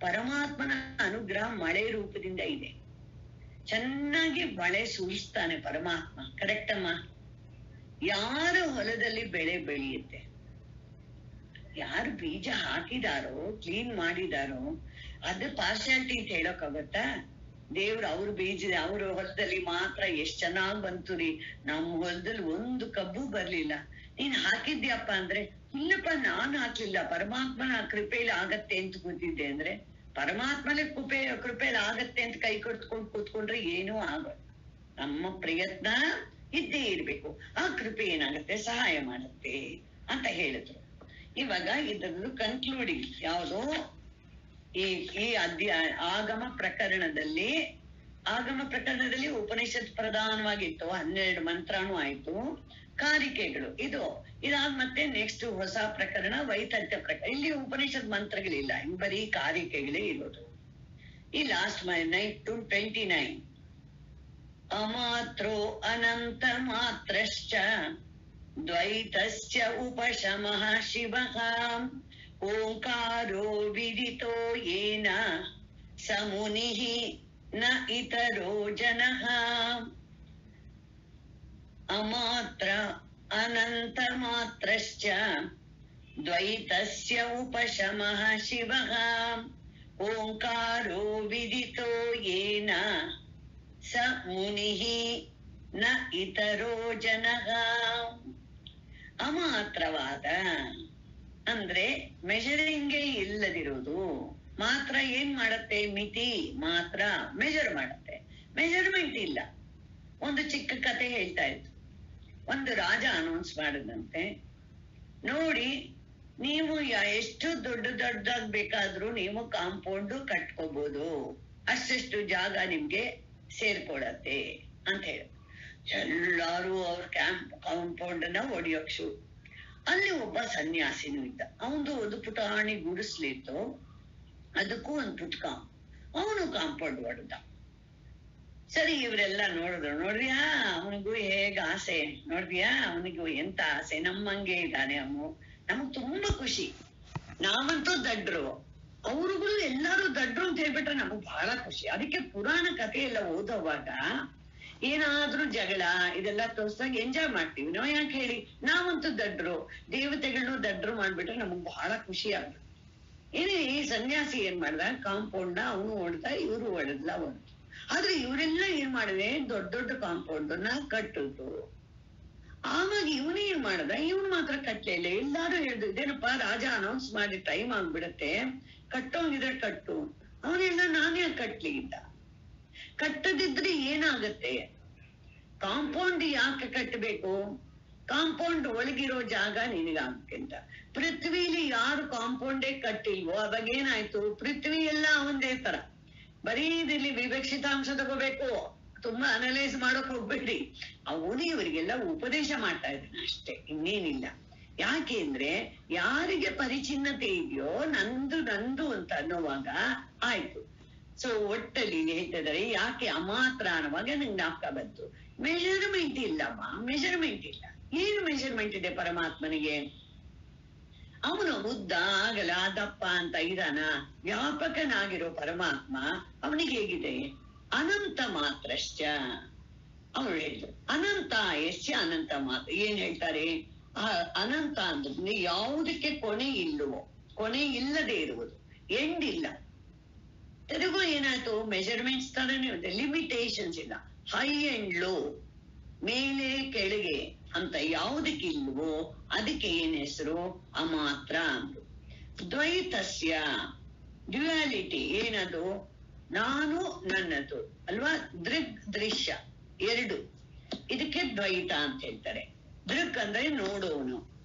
Speaker 1: ಪರಮಾತ್ಮನ ಅನುಗ್ರಹ ಮಳೆ ರೂಪದಿಂದ ಇದೆ. ಚೆನ್ನಾಗಿ ಮಳೆ ಸುರಿಸ್ತಾನೆ ಪರಮಾತ್ಮ. ಕರೆಕ್ಟ್ ಅಮ್ಮ? ಯಾರ ಹೊಲದಲ್ಲಿ ಬೆಳೆ ಬೆಳೆಯುತ್ತೆ, ಯಾರು ಬೀಜ ಹಾಕಿದಾರೋ ಕ್ಲೀನ್ ಮಾಡಿದಾರೋ ಅದು ಪಾರ್ಶಾಲಿಟಿ ಅಂತ ಹೇಳೋಕ್ಕಾಗತ್ತಾ? ದೇವ್ರು ಅವ್ರ ಬೀಜ ಅವ್ರ ಹೊಲದಲ್ಲಿ ಮಾತ್ರ ಎಷ್ಟ್ ಚೆನ್ನಾಗ್ ಬಂತು ರೀ, ನಮ್ಮ ಹೊಲದಲ್ಲಿ ಒಂದು ಕಬ್ಬು ಬರ್ಲಿಲ್ಲ, ನೀನ್ ಹಾಕಿದ್ಯಪ್ಪ ಅಂದ್ರೆ ಇಲ್ಲಪ್ಪ ನಾನ್ ಹಾಕ್ಲಿಲ್ಲ, ಪರಮಾತ್ಮನ ಕೃಪೆಯಲ್ಲಿ ಆಗತ್ತೆ ಅಂತ ಕೂತಿದ್ದೆ ಅಂದ್ರೆ, ಪರಮಾತ್ಮನ ಕೃಪೆಯಲ್ಲಿ ಆಗತ್ತೆ ಅಂತ ಕೈ ಕೊಟ್ಕೊಂಡು ಕೂತ್ಕೊಂಡ್ರೆ ಏನೂ ಆಗೋಲ್ಲ. ನಮ್ಮ ಪ್ರಯತ್ನ ಇದ್ದೇ ಇರ್ಬೇಕು, ಆ ಕೃಪೆ ಏನಾಗತ್ತೆ ಸಹಾಯ ಮಾಡುತ್ತೆ ಅಂತ ಹೇಳಿದ್ರು. ಇವಾಗ ಇದರದ್ದು ಕನ್ಕ್ಲೂಡಿಂಗ್ ಯಾವುದು, ಈ ಅಧ್ಯಾಯ ಆಗಮ ಪ್ರಕರಣದಲ್ಲಿ ಉಪನಿಷತ್ ಪ್ರಧಾನವಾಗಿತ್ತು, 12 ಮಂತ್ರಾನು ಆಯ್ತು, ಕಾರಿಕೆಗಳು ಇದಾದ ಮತ್ತೆ ನೆಕ್ಸ್ಟ್ ಹೊಸ ಪ್ರಕರಣ ವೈತಥ್ಯ ಪ್ರಕರಣ. ಇಲ್ಲಿ ಉಪನಿಷತ್ ಮಂತ್ರಗಳಿಲ್ಲ, ಬರೀ ಕಾರಿಕೆಗಳೇ ಇರೋದು. ಈ ಲಾಸ್ಟ್ 29 ಅಮಾತ್ರೋ ಅನಂತ ಮಾತ್ರಶ್ಚ ದ್ವೈತಸ್ಯ ಉಪಶಮಃ ಶಿವಃ ಓಂಕಾರೋ ವಿದಿತೋ ಯೇನ ಸ ಮುನಿಃ ನ ಇತರೋ ಜನಃ. ಅಮಾತ್ರ ಅನಂತ ಮಾತ್ರಶ್ಚ ದ್ವೈತಸ್ಯ ಉಪಶಮಃ ಶಿವಃ ಓಂಕಾರೋ ವಿದಿತೋ ಯೇನ ಸ ಮುನಿಃ ನ ಇತರೋ ಜನಃ. ಅಮಾತ್ರವಾದ ಅಂದ್ರೆ ಮೆಜರಿಂಗೇ ಇಲ್ಲದಿರೋದು. ಮಾತ್ರ ಏನ್ ಮಾಡತ್ತೆ, ಮಿತಿ ಮಾತ್ರ ಮೆಜರ್ ಮಾಡತ್ತೆ, ಮೆಜರ್ಮೆಂಟ್ ಇಲ್ಲ. ಒಂದು ಚಿಕ್ಕ ಕತೆ ಹೇಳ್ತಾ ಇತ್ತು. ಒಂದು ರಾಜ ಅನೌನ್ಸ್ ಮಾಡದಂತೆ, ನೋಡಿ ನೀವು ಎಷ್ಟು ದೊಡ್ಡದಾಗ್ ಬೇಕಾದ್ರೂ ನೀವು ಕಾಂಪೌಂಡ್ ಕಟ್ಕೋಬಹುದು, ಅಷ್ಟೆಷ್ಟು ಜಾಗ ನಿಮ್ಗೆ ಸೇರ್ಕೊಳತ್ತೆ ಅಂತ ಹೇಳಿ ಎಲ್ಲಾರು ಅವ್ರ ಕಾಂಪೌಂಡ್ ನ ಹೊಡಿಯೋಕ್ ಶುರು. ಅಲ್ಲಿ ಒಬ್ಬ ಸನ್ಯಾಸಿನೂ ಇದ್ದ, ಅವನು ಒಂದು ಪುಟಾಣಿ ಗುಡಿಸ್ಲಿತ್ತು, ಅದಕ್ಕೂ ಒಂದು ಪುಟ್ಕ, ಅವನು ಕಾಂಪೌಂಡ್ ಹೊಡೆದ. ಸರಿ, ಇವರೆಲ್ಲ ನೋಡ್ರಿಯಾ ಅವನಿಗೂ ಹೇಗ ಆಸೆ, ನೋಡ್ರಿಯಾ ಅವನಿಗೂ ಎಂತ ಆಸೆ, ನಮ್ಮಂಗೆ ಇದ್ದಾನೆ ಅವನು, ನಮಗ್ ತುಂಬಾ ಖುಷಿ, ನಾವಂತೂ ದಡ್ರು, ಅವರುಗಳು ಎಲ್ಲಾರು ದಡ್ರು ಅಂತ ಹೇಳ್ಬಿಟ್ರೆ ನಮಗ್ ಬಹಳ ಖುಷಿ. ಅದಕ್ಕೆ ಪುರಾಣ ಕಥೆ ಎಲ್ಲ ಓದೋವಾಗ ಏನಾದ್ರೂ ಜಗಳ ಇದೆಲ್ಲ ತೋರ್ಸಾಗ ಎಂಜಾಯ್ ಮಾಡ್ತೀವಿ ನಾವು. ಯಾಕೆ ಹೇಳಿ, ನಾವಂತೂ ದಡ್ರು, ದೇವತೆಗಳನ್ನು ದಡ್ರು ಮಾಡ್ಬಿಟ್ರೆ ನಮಗ್ ಬಹಳ ಖುಷಿ ಆಗುತ್ತೆ. ಏನೇ ಈ ಸನ್ಯಾಸಿ ಏನ್ ಮಾಡ್ದ, ಕಾಂಪೌಂಡ್ ನ ಅವನು ಹೊಡೆದ, ಇವ್ರು ಹೊಡೆದ್ಲ ಒಂದು. ಆದ್ರೆ ಇವರೆಲ್ಲ ಏನ್ ಮಾಡಿದೆ, ದೊಡ್ಡ ದೊಡ್ಡ ಕಾಂಪೌಂಡ್ ನ ಕಟ್ಟುದು. ಆವಾಗ ಇವನು ಏನ್ ಮಾಡ್ದ, ಇವನು ಮಾತ್ರ ಕಟ್ಟಲೇ ಇಲ್ಲ. ಎಲ್ಲಾರು ಹೇಳಿದ್ರು, ಇದೇನಪ್ಪ ರಾಜ ಅನೌನ್ಸ್ ಮಾಡಿ ಟೈಮ್ ಆಗ್ಬಿಡತ್ತೆ, ಕಟ್ಟೋಂಗಿದ್ರೆ ಕಟ್ಟು. ಅವನೆಲ್ಲ ನಾನೇ ಕಟ್ಲಿ ಇದ್ದ. ಕಟ್ಟದಿದ್ರೆ ಏನಾಗತ್ತೆ, ಕಾಂಪೌಂಡ್ ಯಾಕೆ ಕಟ್ಟಬೇಕು, ಕಾಂಪೌಂಡ್ ಒಳಗಿರೋ ಜಾಗ ನಿನಗಾಗುತ್ತೆ ಅಂತ. ಪೃಥ್ವಿಲಿ ಯಾರು ಕಾಂಪೌಂಡೇ ಕಟ್ಟಿಲ್ವೋ ಅವಾಗ ಏನಾಯ್ತು, ಪೃಥ್ವಿ ಎಲ್ಲ ಒಂದೇ ತರ. ಬರೀ ಇದಿಲ್ಲಿ ವಿವಕ್ಷಿತಾಂಶ ತಗೋಬೇಕು, ತುಂಬಾ ಅನಲೈಸ್ ಮಾಡೋಕ್ ಹೋಗ್ಬೇಡ್ರಿ. ಅವನು ಇವರಿಗೆಲ್ಲ ಉಪದೇಶ ಮಾಡ್ತಾ ಇದ್ದಾನೆ ಅಷ್ಟೇ, ಇನ್ನೇನಿಲ್ಲ. ಯಾಕೆ ಅಂದ್ರೆ ಯಾರಿಗೆ ಪರಿಚಿನ್ನತೆ ಇದೆಯೋ ನಂದು ಅಂತ ಅನ್ನೋವಾಗ ಆಯ್ತು. ಸೊ ಒಟ್ಟಲ್ಲಿ ಹೇಳ್ತಿದ್ದಾರೆ, ಯಾಕೆ ಅಮಾತ್ರ ಅನ್ನುವಾಗ ನಂಗೆ ಜ್ಞಾಪಕ ಬಂತು, ಮೆಜರ್ಮೆಂಟ್ ಇಲ್ಲಮ್ಮ, ಮೆಜರ್ಮೆಂಟ್ ಇಲ್ಲ. ಏನು ಮೆಜರ್ಮೆಂಟ್ ಇದೆ ಪರಮಾತ್ಮನಿಗೆ? ಅವನು ಉದ್ದ ಆಗಲ ದಪ್ಪ ಅಂತ ಇದಾನ, ವ್ಯಾಪಕನಾಗಿರೋ ಪರಮಾತ್ಮ ಅವನಿಗೆ ಹೇಗಿದೆ, ಅನಂತ ಮಾತ್ರಶ್ಚ. ಅವಳು ಹೇಳಿದ್ರು ಅನಂತ ಎಷ್ಟ ಅನಂತ ಮಾತ್ರ. ಏನ್ ಹೇಳ್ತಾರೆ, ಆ ಅನಂತ ಅಂದ್ರೆ ಯಾವುದಕ್ಕೆ ಕೊನೆ ಇಲ್ಲವೋ, ಕೊನೆ ಇಲ್ಲದೆ ಇರುವುದು, ಎಂಡ್ ಇಲ್ಲ. ತಿರುಗು ಏನಾಯ್ತು, ಮೆಜರ್ಮೆಂಟ್ಸ್ ತರನೇ ಇದೆ, ಲಿಮಿಟೇಷನ್ಸ್ ಇಲ್ಲ. ಹೈ ಅಂಡ್ ಲೋ, ಮೇಲೆ ಕೆಳಗೆ ಅಂತ ಯಾವುದಕ್ಕೆ ಇಲ್ವೋ ಅದಕ್ಕೆ ಏನ್ ಹೆಸರು, ಅಮಾತ್ರ ಅಂದ್ರು. ದ್ವೈತಸ್ಯ, ಡ್ಯುಯಾಲಿಟಿ ಏನದು, ನಾನು ನನ್ನದು ಅಲ್ವಾ, ದೃಗ್ ದೃಶ್ಯ ಎರಡು, ಇದಕ್ಕೆ ದ್ವೈತ ಅಂತ ಹೇಳ್ತಾರೆ. ದೃಕ್ ಅಂದ್ರೆ ನೋಡೋನು,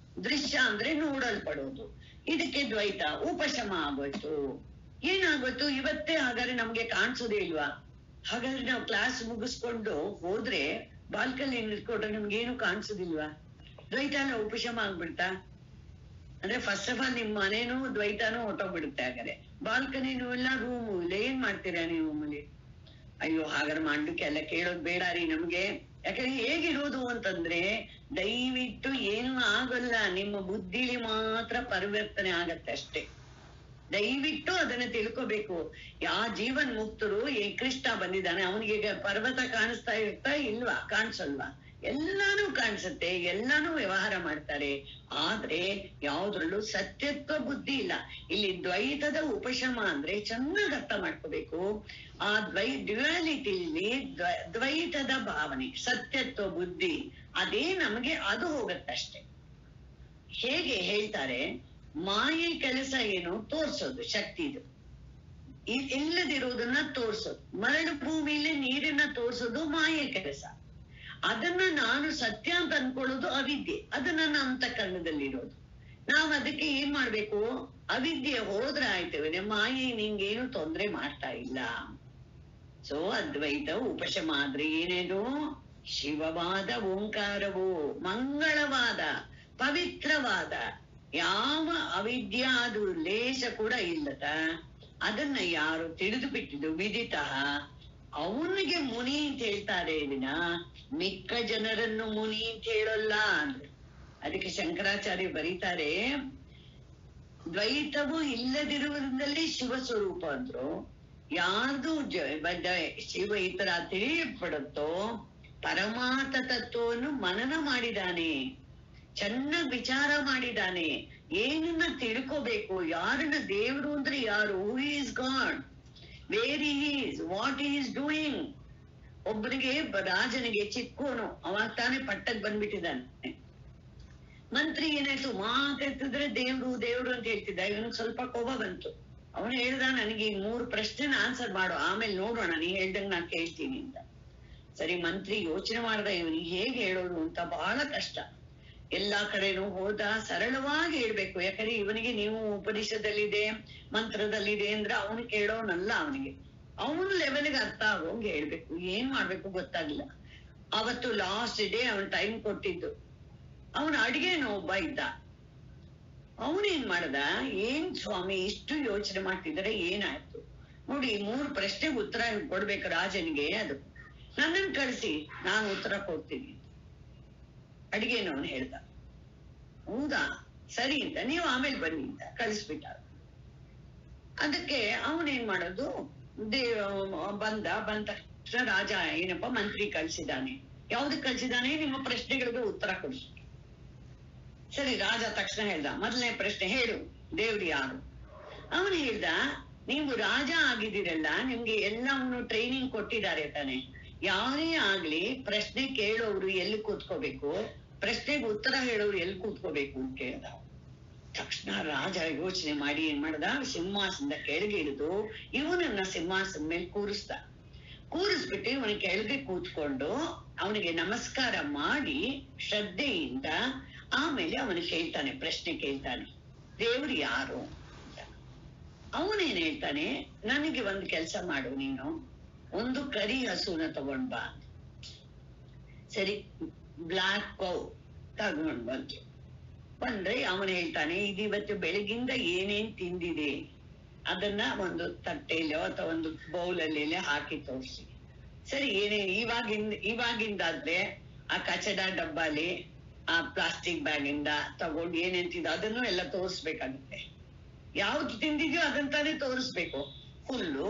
Speaker 1: ದೃಶ್ಯ ಅಂದ್ರೆ ನೋಡಲ್ಪಡೋದು, ಇದಕ್ಕೆ ದ್ವೈತ. ಉಪಶಮ ಆಗೋಯ್ತು. ಏನಾಗೋಯ್ತು, ಇವತ್ತೇ ಹಾಗಾದ್ರೆ ನಮ್ಗೆ ಕಾಣಿಸೋದೇ ಇಲ್ವಾ? ಹಾಗಾದ್ರೆ ನಾವು ಕ್ಲಾಸ್ ಮುಗಿಸ್ಕೊಂಡು ಹೋದ್ರೆ ಬಾಲ್ಕನಿ ನಿಲ್ಕೊಂಡ್ರೆ ನಮ್ಗೇನು ಕಾಣಿಸೋದಿಲ್ವಾ? ದ್ವೈತ ಎಲ್ಲ ಉಪಶಮ ಆಗ್ಬಿಡ್ತಾ? ಅಂದ್ರೆ ಫಸ್ಟ್ ಆಫ್ ಆಲ್ ನಿಮ್ ಮನೇನೂ ದ್ವೈತಾನೂ ಹೊಟ್ಟೋಗ್ಬಿಡುತ್ತೆ. ಹಾಗಾದ್ರೆ ಬಾಲ್ಕನಿನೂ ಇಲ್ಲ, ರೂಮು ಇಲ್ಲ, ಏನ್ ಮಾಡ್ತೀರಾ ನೀವು ರೂಮಲ್ಲಿ? ಅಯ್ಯೋ ಹಾಗಾದ್ರೆ ಮಾಡ್ಲಿಕ್ಕೆ ಎಲ್ಲ ಕೇಳೋದ್ ಬೇಡ ರೀ ನಮ್ಗೆ. ಯಾಕಂದ್ರೆ ಹೇಗಿರೋದು ಅಂತಂದ್ರೆ ದಯವಿಟ್ಟು ಏನು ಆಗಲ್ಲ, ನಿಮ್ಮ ಬುದ್ಧಿಲಿ ಮಾತ್ರ ಪರಿವರ್ತನೆ ಆಗತ್ತೆ ಅಷ್ಟೇ. ದಯವಿಟ್ಟು ಅದನ್ನ ತಿಳ್ಕೋಬೇಕು. ಜೀವನ್ ಮುಕ್ತರು, ಈ ಕೃಷ್ಣ ಬಂದಿದ್ದಾನೆ, ಅವನಿಗೆ ಪರ್ವತ ಕಾಣಿಸ್ತಾ ಇರ್ತಾ ಇಲ್ವಾ, ಕಾಣಿಸಲ್ವಾ? ಎಲ್ಲಾನು ಕಾಣಿಸುತ್ತೆ, ಎಲ್ಲಾನು ವ್ಯವಹಾರ ಮಾಡ್ತಾರೆ, ಆದ್ರೆ ಯಾವ್ದ್ರಲ್ಲೂ ಸತ್ಯತ್ವ ಬುದ್ಧಿ ಇಲ್ಲ. ಇಲ್ಲಿ ದ್ವೈತದ ಉಪಶಮ ಅಂದ್ರೆ ಚೆನ್ನಾಗಿ ಅರ್ಥ ಮಾಡ್ಕೋಬೇಕು. ಆ ಡ್ಯುಯಾಲಿಟಿಲಿ ದ್ವೈತದ ಭಾವನೆ, ಸತ್ಯತ್ವ ಬುದ್ಧಿ ಅದೇ ನಮಗೆ ಅದು ಹೋಗತ್ತಷ್ಟೆ. ಹೇಗೆ ಹೇಳ್ತಾರೆ, ಮಾಯೆ ಕೆಲಸ ಏನು ತೋರ್ಸೋದು, ಶಕ್ತಿದು ಇಲ್ಲದಿರೋದನ್ನ ತೋರ್ಸೋದು. ಮರಳು ಭೂಮಿಲಿ ನೀರನ್ನ ತೋರ್ಸೋದು ಮಾಯೆ ಕೆಲಸ. ಅದನ್ನ ನಾನು ಸತ್ಯ ಅಂತ ಅನ್ಕೊಳ್ಳೋದು ಅವಿದ್ಯೆ, ಅದು ನನ್ನ ಅಂತಃಕರಣದಲ್ಲಿರೋದು. ನಾವ್ ಅದಕ್ಕೆ ಏನ್ ಮಾಡ್ಬೇಕು, ಅವಿದ್ಯೆ ಹೋದ್ರೆ ಆಯ್ತೇವೆ, ಮಾಯೆ ನಿಂಗೇನು ತೊಂದ್ರೆ ಮಾಡ್ತಾ ಇಲ್ಲ. ಸೊ ಅದ್ವೈತ ಉಪಶಮ ಆದ್ರೆ ಏನೇನು, ಶಿವವಾದ ಓಂಕಾರವು ಮಂಗಳವಾದ ಪವಿತ್ರವಾದ, ಯಾವ ಅವಿದ್ಯಾ ಅದು ಲೇಷ ಕೂಡ ಇಲ್ಲದ ಅದನ್ನ ಯಾರು ತಿಳಿದು ಬಿಟ್ಟಿದ್ದು ವಿದಿತ ಅವನಿಗೆ ಮುನಿ ಅಂತ ಹೇಳ್ತಾರೆ ವಿನ ಮಿಕ್ಕ ಜನರನ್ನು ಮುನಿ ಅಂತ ಹೇಳಲ್ಲ ಅಂದ್ರೆ. ಅದಕ್ಕೆ ಶಂಕರಾಚಾರ್ಯ ಬರೀತಾರೆ, ದ್ವೈತವು ಇಲ್ಲದಿರುವುದರಲ್ಲಿ ಶಿವ ಸ್ವರೂಪ ಅಂದ್ರು. ಯಾರ್ದು ಶಿವ ಈ ತರ ತಿಳಿಯಲ್ಪಡುತ್ತೋ ಪರಮಾರ್ಥ ತತ್ವವನ್ನು ಮನನ ಮಾಡಿದಾನೆ, ಚೆನ್ನಾಗ್ ವಿಚಾರ ಮಾಡಿದಾನೆ, ಏನನ್ನ ತಿಳ್ಕೋಬೇಕು, ಯಾರನ್ನ ದೇವರು ಅಂದ್ರೆ ಯಾರು, who is god, where is, what is doing. ಒಬ್ಬನಿಗೆ ರಾಜನಿಗೆ ಚಿಕ್ಕೋನು ಅವಾಗ ತಾನೇ ಪಟ್ಟಕ್ ಬಂದ್ಬಿಟ್ಟಿದ್ದಾನೆ. ಮಂತ್ರಿ ಏನಾಯ್ತು, ಮಾತಾಡ್ತಿದ್ರೆ ದೇವ್ರು ದೇವ್ರು ಅಂತ ಹೇಳ್ತಿದ್ದ. ಇವನಿಗೆ ಸ್ವಲ್ಪ ಕೋಪ ಬಂತು. ಅವನು ಹೇಳ್ದ, ನನಗೆ ಈ 3 ಪ್ರಶ್ನೆನ ಆನ್ಸರ್ ಮಾಡು, ಆಮೇಲೆ ನೋಡೋಣ, ನೀ ಹೇಳ್ದಂಗ್ ನಾನ್ ಕೇಳ್ತೀನಿ ಅಂತ. ಸರಿ, ಮಂತ್ರಿ ಯೋಚನೆ ಮಾಡ್ದ ಇವನಿಗೆ ಹೇಗೆ ಹೇಳೋದು ಅಂತ. ಬಹಳ ಕಷ್ಟ. ಎಲ್ಲಾ ಕಡೆನೂ ಹೋದ, ಸರಳವಾಗಿ ಹೇಳ್ಬೇಕು. ಯಾಕಂದ್ರೆ ಇವನಿಗೆ ನೀವು ಉಪನಿಷದಲ್ಲಿದೆ ಮಂತ್ರದಲ್ಲಿದೆ ಅಂದ್ರೆ ಅವನು ಕೇಳೋನಲ್ಲ, ಅವನಿಗೆ ಅವನ ಲೆವೆಲ್ಗೆ ಅರ್ಥ ಆಗೋಂಗೆ ಹೇಳ್ಬೇಕು. ಏನ್ ಮಾಡ್ಬೇಕು ಗೊತ್ತಾಗಿಲ್ಲ. ಅವತ್ತು ಲಾಸ್ಟ್ ಡೇ ಅವನ್ ಟೈಮ್ ಕೊಟ್ಟಿದ್ದು. ಅವನ ಅಡಿಗೆನೋ ಒಬ್ಬ ಇದ್ದ. ಅವನೇನ್ ಮಾಡ್ದ, ಏನ್ ಸ್ವಾಮಿ ಇಷ್ಟು ಯೋಚನೆ ಮಾಡ್ತಿದ್ರೆ ಏನಾಯ್ತು ನೋಡಿ, 3 ಪ್ರಶ್ನೆಗೆ ಉತ್ತರ ಕೊಡ್ಬೇಕು ರಾಜನಿಗೆ, ಅದು ನನ್ನನ್ನು ಕಳಿಸಿ ನಾನು ಉತ್ತರ ಕೊಡ್ತೀನಿ. ಅಡಿಗೆನವನು ಹೇಳ್ದ. ಹೌದಾ, ಸರಿ ಅಂತ, ನೀವು ಆಮೇಲೆ ಬನ್ನಿ ಅಂತ ಕಳಿಸ್ಬಿಟ್ಟ. ಅದಕ್ಕೆ ಅವನೇನ್ ಮಾಡೋದು, ಬಂದ ತಕ್ಷಣ ರಾಜ ಏನಪ್ಪ ಮಂತ್ರಿ ಕಳ್ಸಿದಾನೆ. ಯಾವ್ದಕ್ ಕಳ್ಸಿದಾನೆ, ನಿಮ್ಮ ಪ್ರಶ್ನೆಗಳಿಗೆ ಉತ್ತರ ಕೊಡಿಸಿ. ಸರಿ, ರಾಜ ತಕ್ಷಣ ಹೇಳ್ದ, ಮೊದಲನೇ ಪ್ರಶ್ನೆ ಹೇಳು, ದೇವ್ರು ಯಾರು? ಅವನು ಹೇಳ್ದ, ನೀವು ರಾಜ ಆಗಿದ್ದೀರಲ್ಲ, ನಿಮ್ಗೆ ಎಲ್ಲವನ್ನು ಟ್ರೈನಿಂಗ್ ಕೊಟ್ಟಿದ್ದಾರೆ ತಾನೆ, ಯಾರೇ ಆಗ್ಲಿ ಪ್ರಶ್ನೆ ಕೇಳೋರು ಎಲ್ಲಿ ಕೂತ್ಕೋಬೇಕು, ಪ್ರಶ್ನೆಗೆ ಉತ್ತರ ಹೇಳೋರು ಎಲ್ಲಿ ಕೂತ್ಕೋಬೇಕು ಅಂತ ಕೇಳ್ದ. ತಕ್ಷಣ ರಾಜ ಯೋಚನೆ ಮಾಡಿ ಏನ್ ಮಾಡ್ದ, ಸಿಂಹಾಸನದ ಕೆಳಗೆ ಇಳಿದು ಇವನನ್ನ ಸಿಂಹಾಸನ ಮೇಲೆ ಕೂರಿಸ್ಬಿಟ್ಟು ಇವನ ಕೆಳಗೆ ಕೂತ್ಕೊಂಡು ಅವನಿಗೆ ನಮಸ್ಕಾರ ಮಾಡಿ ಶ್ರದ್ಧೆಯಿಂದ ಆಮೇಲೆ ಅವನು ಕೇಳ್ತಾನೆ, ಪ್ರಶ್ನೆ ಕೇಳ್ತಾನೆ, ದೇವ್ರು ಯಾರು ಅಂತ. ಅವನೇನ್ ಹೇಳ್ತಾನೆ, ನನಗೆ ಒಂದು ಕೆಲಸ ಮಾಡು, ನೀನು ಒಂದು ಕರಿ ಹಸುನ ತಗೊಂಡ್ ಬಾ. ಸರಿ, ಬ್ಲಾಕ್ ಕೌ ತಗೊಂಡ್ ಬಂದ್ರೆ ಅವನು ಹೇಳ್ತಾನೆ, ಇವತ್ತು ಬೆಳಗಿಂದ ಏನೇನ್ ತಿಂದಿದೆ ಅದನ್ನ ಒಂದು ತಟ್ಟೆಯಲ್ಲೋ ಅಥವಾ ಒಂದು ಬೌಲಲ್ಲಿ ಹಾಕಿ ತೋರಿಸಿ. ಸರಿ, ಏನೇನ್ ಇವಾಗಿಂದಾದ್ರೆ ಆ ಕಚಡ ಡಬ್ಬಾಲಿ ಆ ಪ್ಲಾಸ್ಟಿಕ್ ಬ್ಯಾಗ್ ಇಂದ ತಗೊಂಡು ಏನೇನ್ ತಿಂದ ಅದನ್ನು ಎಲ್ಲ ತೋರಿಸ್ಬೇಕಾಗುತ್ತೆ. ಯಾವ್ದು ತಿಂದಿದ್ಯೋ ಅದಂತಾನೆ ತೋರಿಸ್ಬೇಕು. ಹುಲ್ಲು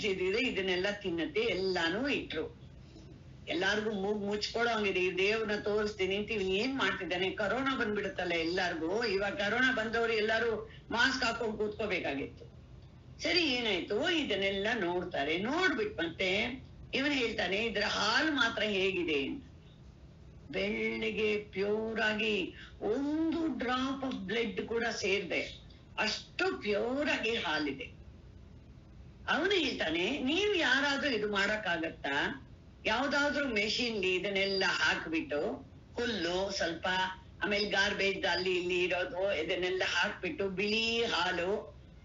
Speaker 1: ತಿಂದಿದ್ರೆ ಇದನ್ನೆಲ್ಲ ತಿನ್ನತ್ತೆ, ಎಲ್ಲಾನು ಇಟ್ರು. ಎಲ್ಲಾರ್ಗು ಮೂಗ್ ಮುಚ್ಕೊಳ್ಳೋ ಹಂಗಿದೆ. ಈ ದೇವ್ರನ್ನ ತೋರಿಸ್ತೀನಿ ಅಂತ ಇವ್ ಏನ್ ಮಾಡ್ತಿದ್ದಾನೆ, ಕರೋನಾ ಬಂದ್ಬಿಡುತ್ತಲ್ಲ ಎಲ್ಲಾರ್ಗು. ಇವಾಗ ಕರೋನಾ ಬಂದವ್ರು ಎಲ್ಲಾರು ಮಾಸ್ಕ್ ಹಾಕೊಂಡ್ ಕೂತ್ಕೋಬೇಕಾಗಿತ್ತು. ಸರಿ, ಏನಾಯ್ತು, ಇದನ್ನೆಲ್ಲ ನೋಡ್ತಾರೆ. ನೋಡ್ಬಿಟ್ ಮತ್ತೆ ಇವನ್ ಹೇಳ್ತಾನೆ, ಇದ್ರ ಹಾಲು ಮಾತ್ರ ಹೇಗಿದೆ ಅಂತ. ಬೆಳ್ಳಿಗೆ ಪ್ಯೂರ್ ಆಗಿ ಒಂದು ಡ್ರಾಪ್ ಆಫ್ ಬ್ಲಡ್ ಕೂಡ ಸೇರ್ದೆ ಅಷ್ಟು ಪ್ಯೂರ್ ಆಗಿ ಹಾಲಿದೆ. ಅವನು ಹೇಳ್ತಾನೆ, ನೀವ್ ಯಾರಾದ್ರೂ ಇದು ಮಾಡಕ್ಕಾಗತ್ತಾ? ಯಾವ್ದಾದ್ರು ಮೆಷಿನ್ಲಿ ಇದನ್ನೆಲ್ಲ ಹಾಕ್ಬಿಟ್ಟು ಹುಲ್ಲು ಸ್ವಲ್ಪ, ಆಮೇಲೆ ಗಾರ್ಬೇಜ್ ಅಲ್ಲಿ ಇಲ್ಲಿ ಇರೋದು ಇದನ್ನೆಲ್ಲ ಹಾಕ್ಬಿಟ್ಟು ಬಿಳಿ ಹಾಲು,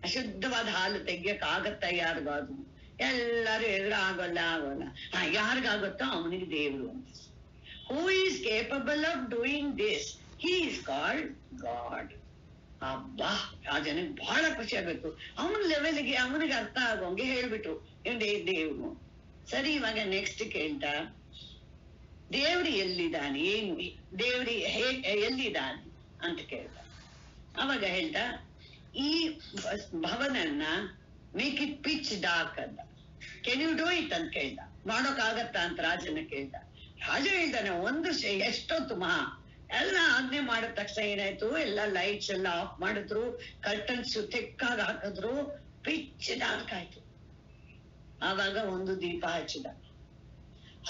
Speaker 1: ಅಶುದ್ಧವಾದ ಹಾಲು ತೆಗಿಯಕ್ ಆಗತ್ತ ಯಾರಿಗಾದ್ರು? ಎಲ್ಲಾರು ಆಗೋಲ್ಲ. ಯಾರಿಗಾಗುತ್ತೋ ಅವನಿಗೆ ದೇವ್ರು ಅಂತ. Who is capable of doing this, he is called god. ಅಬ್ಬಾ, ಆ ಜನಕ್ಕೆ ಬಹಳ ಖುಷಿ ಆಗ್ಬೇಕು. ಅವನ ಲೆವೆಲ್ಗೆ ಅವನಿಗೆ ಅರ್ಥ ಆಗೋಂಗೆ ಹೇಳ್ಬಿಟ್ರು, ಇವ್ದೇ ದೇವ್ರು. ಸರಿ, ಇವಾಗ ನೆಕ್ಸ್ಟ್ ಕೇಳ್ದ, ದೇವ್ರಿ ಎಲ್ಲಿದ್ದಾನೆ, ಏನು ದೇವ್ರಿ ಎಲ್ಲಿದ್ದಾನೆ ಅಂತ ಕೇಳ್ದ. ಅವಾಗ ಹೇಳ್ದ, ಈ ಭವನನ್ನ ಮೇಕ್ ಇಟ್ ಪಿಚ್ ಡಾರ್ಕ್ ಅಂತ. ಕೆನ್ ಯು ಡೂ ಇಟ್ ಅಂತ ಕೇಳ್ದ. ಮಾಡೋಕ್ ಆಗತ್ತಾ ಅಂತ ರಾಜನ ಕೇಳ್ದ. ರಾಜ ಹೇಳ್ತಾನೆ ಎಷ್ಟೊತ್ತು ಎಲ್ಲ ಆಜ್ಞೆ ಮಾಡಿದ ತಕ್ಷಣ ಏನಾಯ್ತು, ಎಲ್ಲ ಲೈಟ್ಸ್ ಎಲ್ಲ ಆಫ್ ಮಾಡಿದ್ರು, ಕರ್ಟನ್ಸ್ ತೆಕ್ಕಾಗಿ ಹಾಕಿದ್ರು, ಪಿಚ್ ಡಾರ್ಕ್ ಆಯ್ತು. ಆವಾಗ ಒಂದು ದೀಪ ಹಚ್ಚಿದ.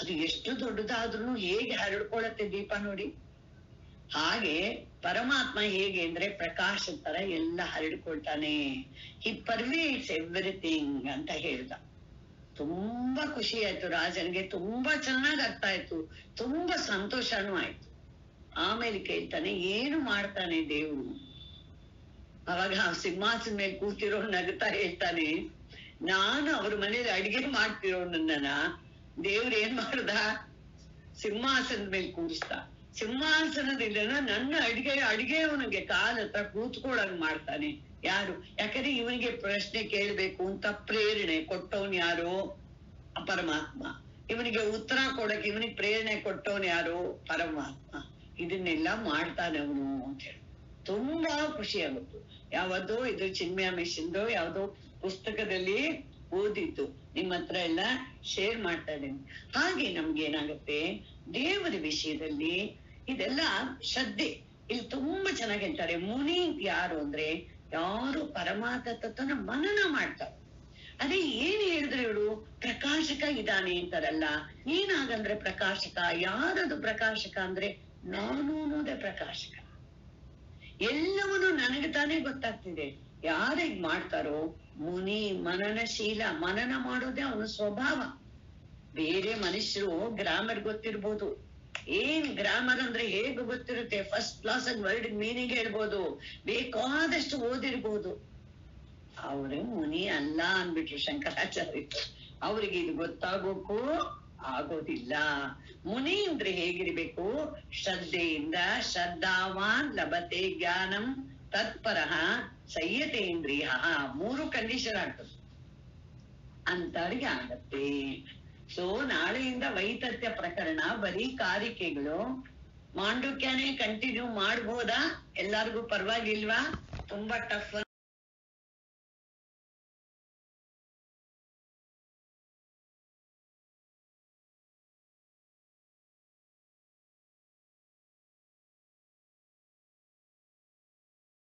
Speaker 1: ಅದು ಎಷ್ಟು ದೊಡ್ಡದಾದ್ರೂ ಹೇಗೆ ಹರಡ್ಕೊಳತ್ತೆ ದೀಪ ನೋಡಿ. ಹಾಗೆ ಪರಮಾತ್ಮ ಹೇಗೆ ಅಂದ್ರೆ ಪ್ರಕಾಶದ ತರ ಎಲ್ಲ ಹರಡ್ಕೊಳ್ತಾನೆ. ಹಿ ಪರ್ವೇಟ್ಸ್ ಎವ್ರಿಥಿಂಗ್ ಅಂತ ಹೇಳ್ದ. ತುಂಬಾ ಖುಷಿ ಆಯ್ತು ರಾಜನಿಗೆ, ತುಂಬಾ ಚೆನ್ನಾಗ್ ಅರ್ಥ ಆಯ್ತು, ತುಂಬಾ ಸಂತೋಷನೂ ಆಯ್ತು. ಆಮೇಲೆ ಕೇಳ್ತಾನೆ, ಏನು ಮಾಡ್ತಾನೆ ದೇವ್ರು? ಅವಾಗ ಸಿಂಹಾಸನ ಮೇಲೆ ಕೂತಿರೋ ನಗ್ತಾ ಹೇಳ್ತಾನೆ, ನಾನು ಅವ್ರ ಮನೇಲಿ ಅಡಿಗೆ ಮಾಡ್ತಿರೋ ನನ್ನನ್ನ ದೇವ್ರು ಏನ್ ಮಾಡ್ದ, ಸಿಂಹಾಸನದ ಮೇಲೆ ಕೂರಿಸ್ತ. ಸಿಂಹಾಸನದಿಂದ ನನ್ನ ಅಡಿಗೆ ಅವನಿಗೆ ಕಾಲ ಹತ್ರ ಕೂತ್ಕೊಳ್ಳಂಗ್ ಮಾಡ್ತಾನೆ. ಯಾರು? ಯಾಕಂದ್ರೆ ಇವನಿಗೆ ಪ್ರಶ್ನೆ ಕೇಳ್ಬೇಕು ಅಂತ ಪ್ರೇರಣೆ ಕೊಟ್ಟವನ್ ಯಾರು? ಪರಮಾತ್ಮ. ಇವನಿಗೆ ಉತ್ತರ ಕೊಡಕ್ಕೆ ಇವನಿಗೆ ಪ್ರೇರಣೆ ಕೊಟ್ಟವನ್ ಯಾರು? ಪರಮಾತ್ಮ. ಇದನ್ನೆಲ್ಲ ಮಾಡ್ತಾನೆ ಅವನು ಅಂತ ಹೇಳಿ ತುಂಬಾ ಖುಷಿ ಆಗುತ್ತೆ. ಯಾವತ್ತೋ ಇದು ಚಿನ್ಮಯ ಮಿಷನ್ದು ಯಾವ್ದೋ ಪುಸ್ತಕದಲ್ಲಿ ಓದಿದ್ದು, ನಿಮ್ಮ ಹತ್ರ ಎಲ್ಲ ಶೇರ್ ಮಾಡ್ತಾ ಇದ್ದೀನಿ. ಹಾಗೆ ನಮ್ಗೆ ಏನಾಗುತ್ತೆ ದೇವರ ವಿಷಯದಲ್ಲಿ ಇದೆಲ್ಲ ಶ್ರದ್ಧೆ. ಇಲ್ಲಿ ತುಂಬಾ ಚೆನ್ನಾಗಿ ಹೇಳ್ತಾರೆ, ಮುನಿ ಯಾರು ಅಂದ್ರೆ ಯಾರು ಪರಮಾತ್ಮ ತತ್ವನ ಮನನ ಮಾಡ್ತಾರೆ. ಅದೇ ಏನ್ ಹೇಳಿದ್ರೆ ಇವಳು ಪ್ರಕಾಶಕ ಇದ್ದಾನೆ ಅಂತಾರಲ್ಲ, ಏನಾಗಂದ್ರೆ ಪ್ರಕಾಶಕ ಯಾರದು? ಪ್ರಕಾಶಕ ಅಂದ್ರೆ ನಾನು ಅನ್ನೋದೇ ಪ್ರಕಾಶಕ. ಎಲ್ಲವನ್ನೂ ನನಗೆ ತಾನೇ ಗೊತ್ತಾಗ್ತಿದೆ. ಯಾರಿಗೆ ಮಾಡ್ತಾರೋ ಮುನಿ ಮನನಶೀಲ, ಮನನ ಮಾಡೋದೇ ಅವನ ಸ್ವಭಾವ. ಬೇರೆ ಮನುಷ್ಯರು ಗ್ರಾಮರ್ ಗೊತ್ತಿರ್ಬೋದು, ಏನ್ ಗ್ರಾಮರ್ ಅಂದ್ರೆ ಹೇಗೆ ಗೊತ್ತಿರುತ್ತೆ, ಫಸ್ಟ್ ಕ್ಲಾಸ್ ಆಗಿ ವರ್ಡ್ ಮೀನಿಂಗ್ ಹೇಳ್ಬೋದು, ಬೇಕಾದಷ್ಟು ಓದಿರ್ಬೋದು. ಅವ್ರು ಮುನಿ ಅಲ್ಲ ಅನ್ಬಿಟ್ರು ಶಂಕರಾಚಾರ್ಯ. ಅವ್ರಿಗೆ ಇದು ಗೊತ್ತಾಗೋಕ್ಕೂ ಆಗೋದಿಲ್ಲ. ಮುನಿ ಅಂದ್ರೆ ಹೇಗಿರ್ಬೇಕು? ಶ್ರದ್ಧೆಯಿಂದ, ಶ್ರದ್ಧಾವಾನ್ ಲಭತೆ ಜ್ಞಾನಂ ತತ್ಪರಃ ಸಂಯತೇಂದ್ರಿಯ. 3 ಕಂಡೀಷನ್ ಆಗ್ತದೆ ಅಂತವ್ರಿಗೆ ಆಗತ್ತೆ. ಸೊ ನಾಳೆಯಿಂದ ವೈತಥ್ಯ ಪ್ರಕರಣ ಬರೀ ಕಾರಿಕೆಗಳು. ಮಾಂಡುಕ್ಯನೇ ಕಂಟಿನ್ಯೂ ಮಾಡ್ಬೋದಾ? ಎಲ್ಲಾರ್ಗು ಪರವಾಗಿಲ್ವಾ? ತುಂಬಾ ಟಫ್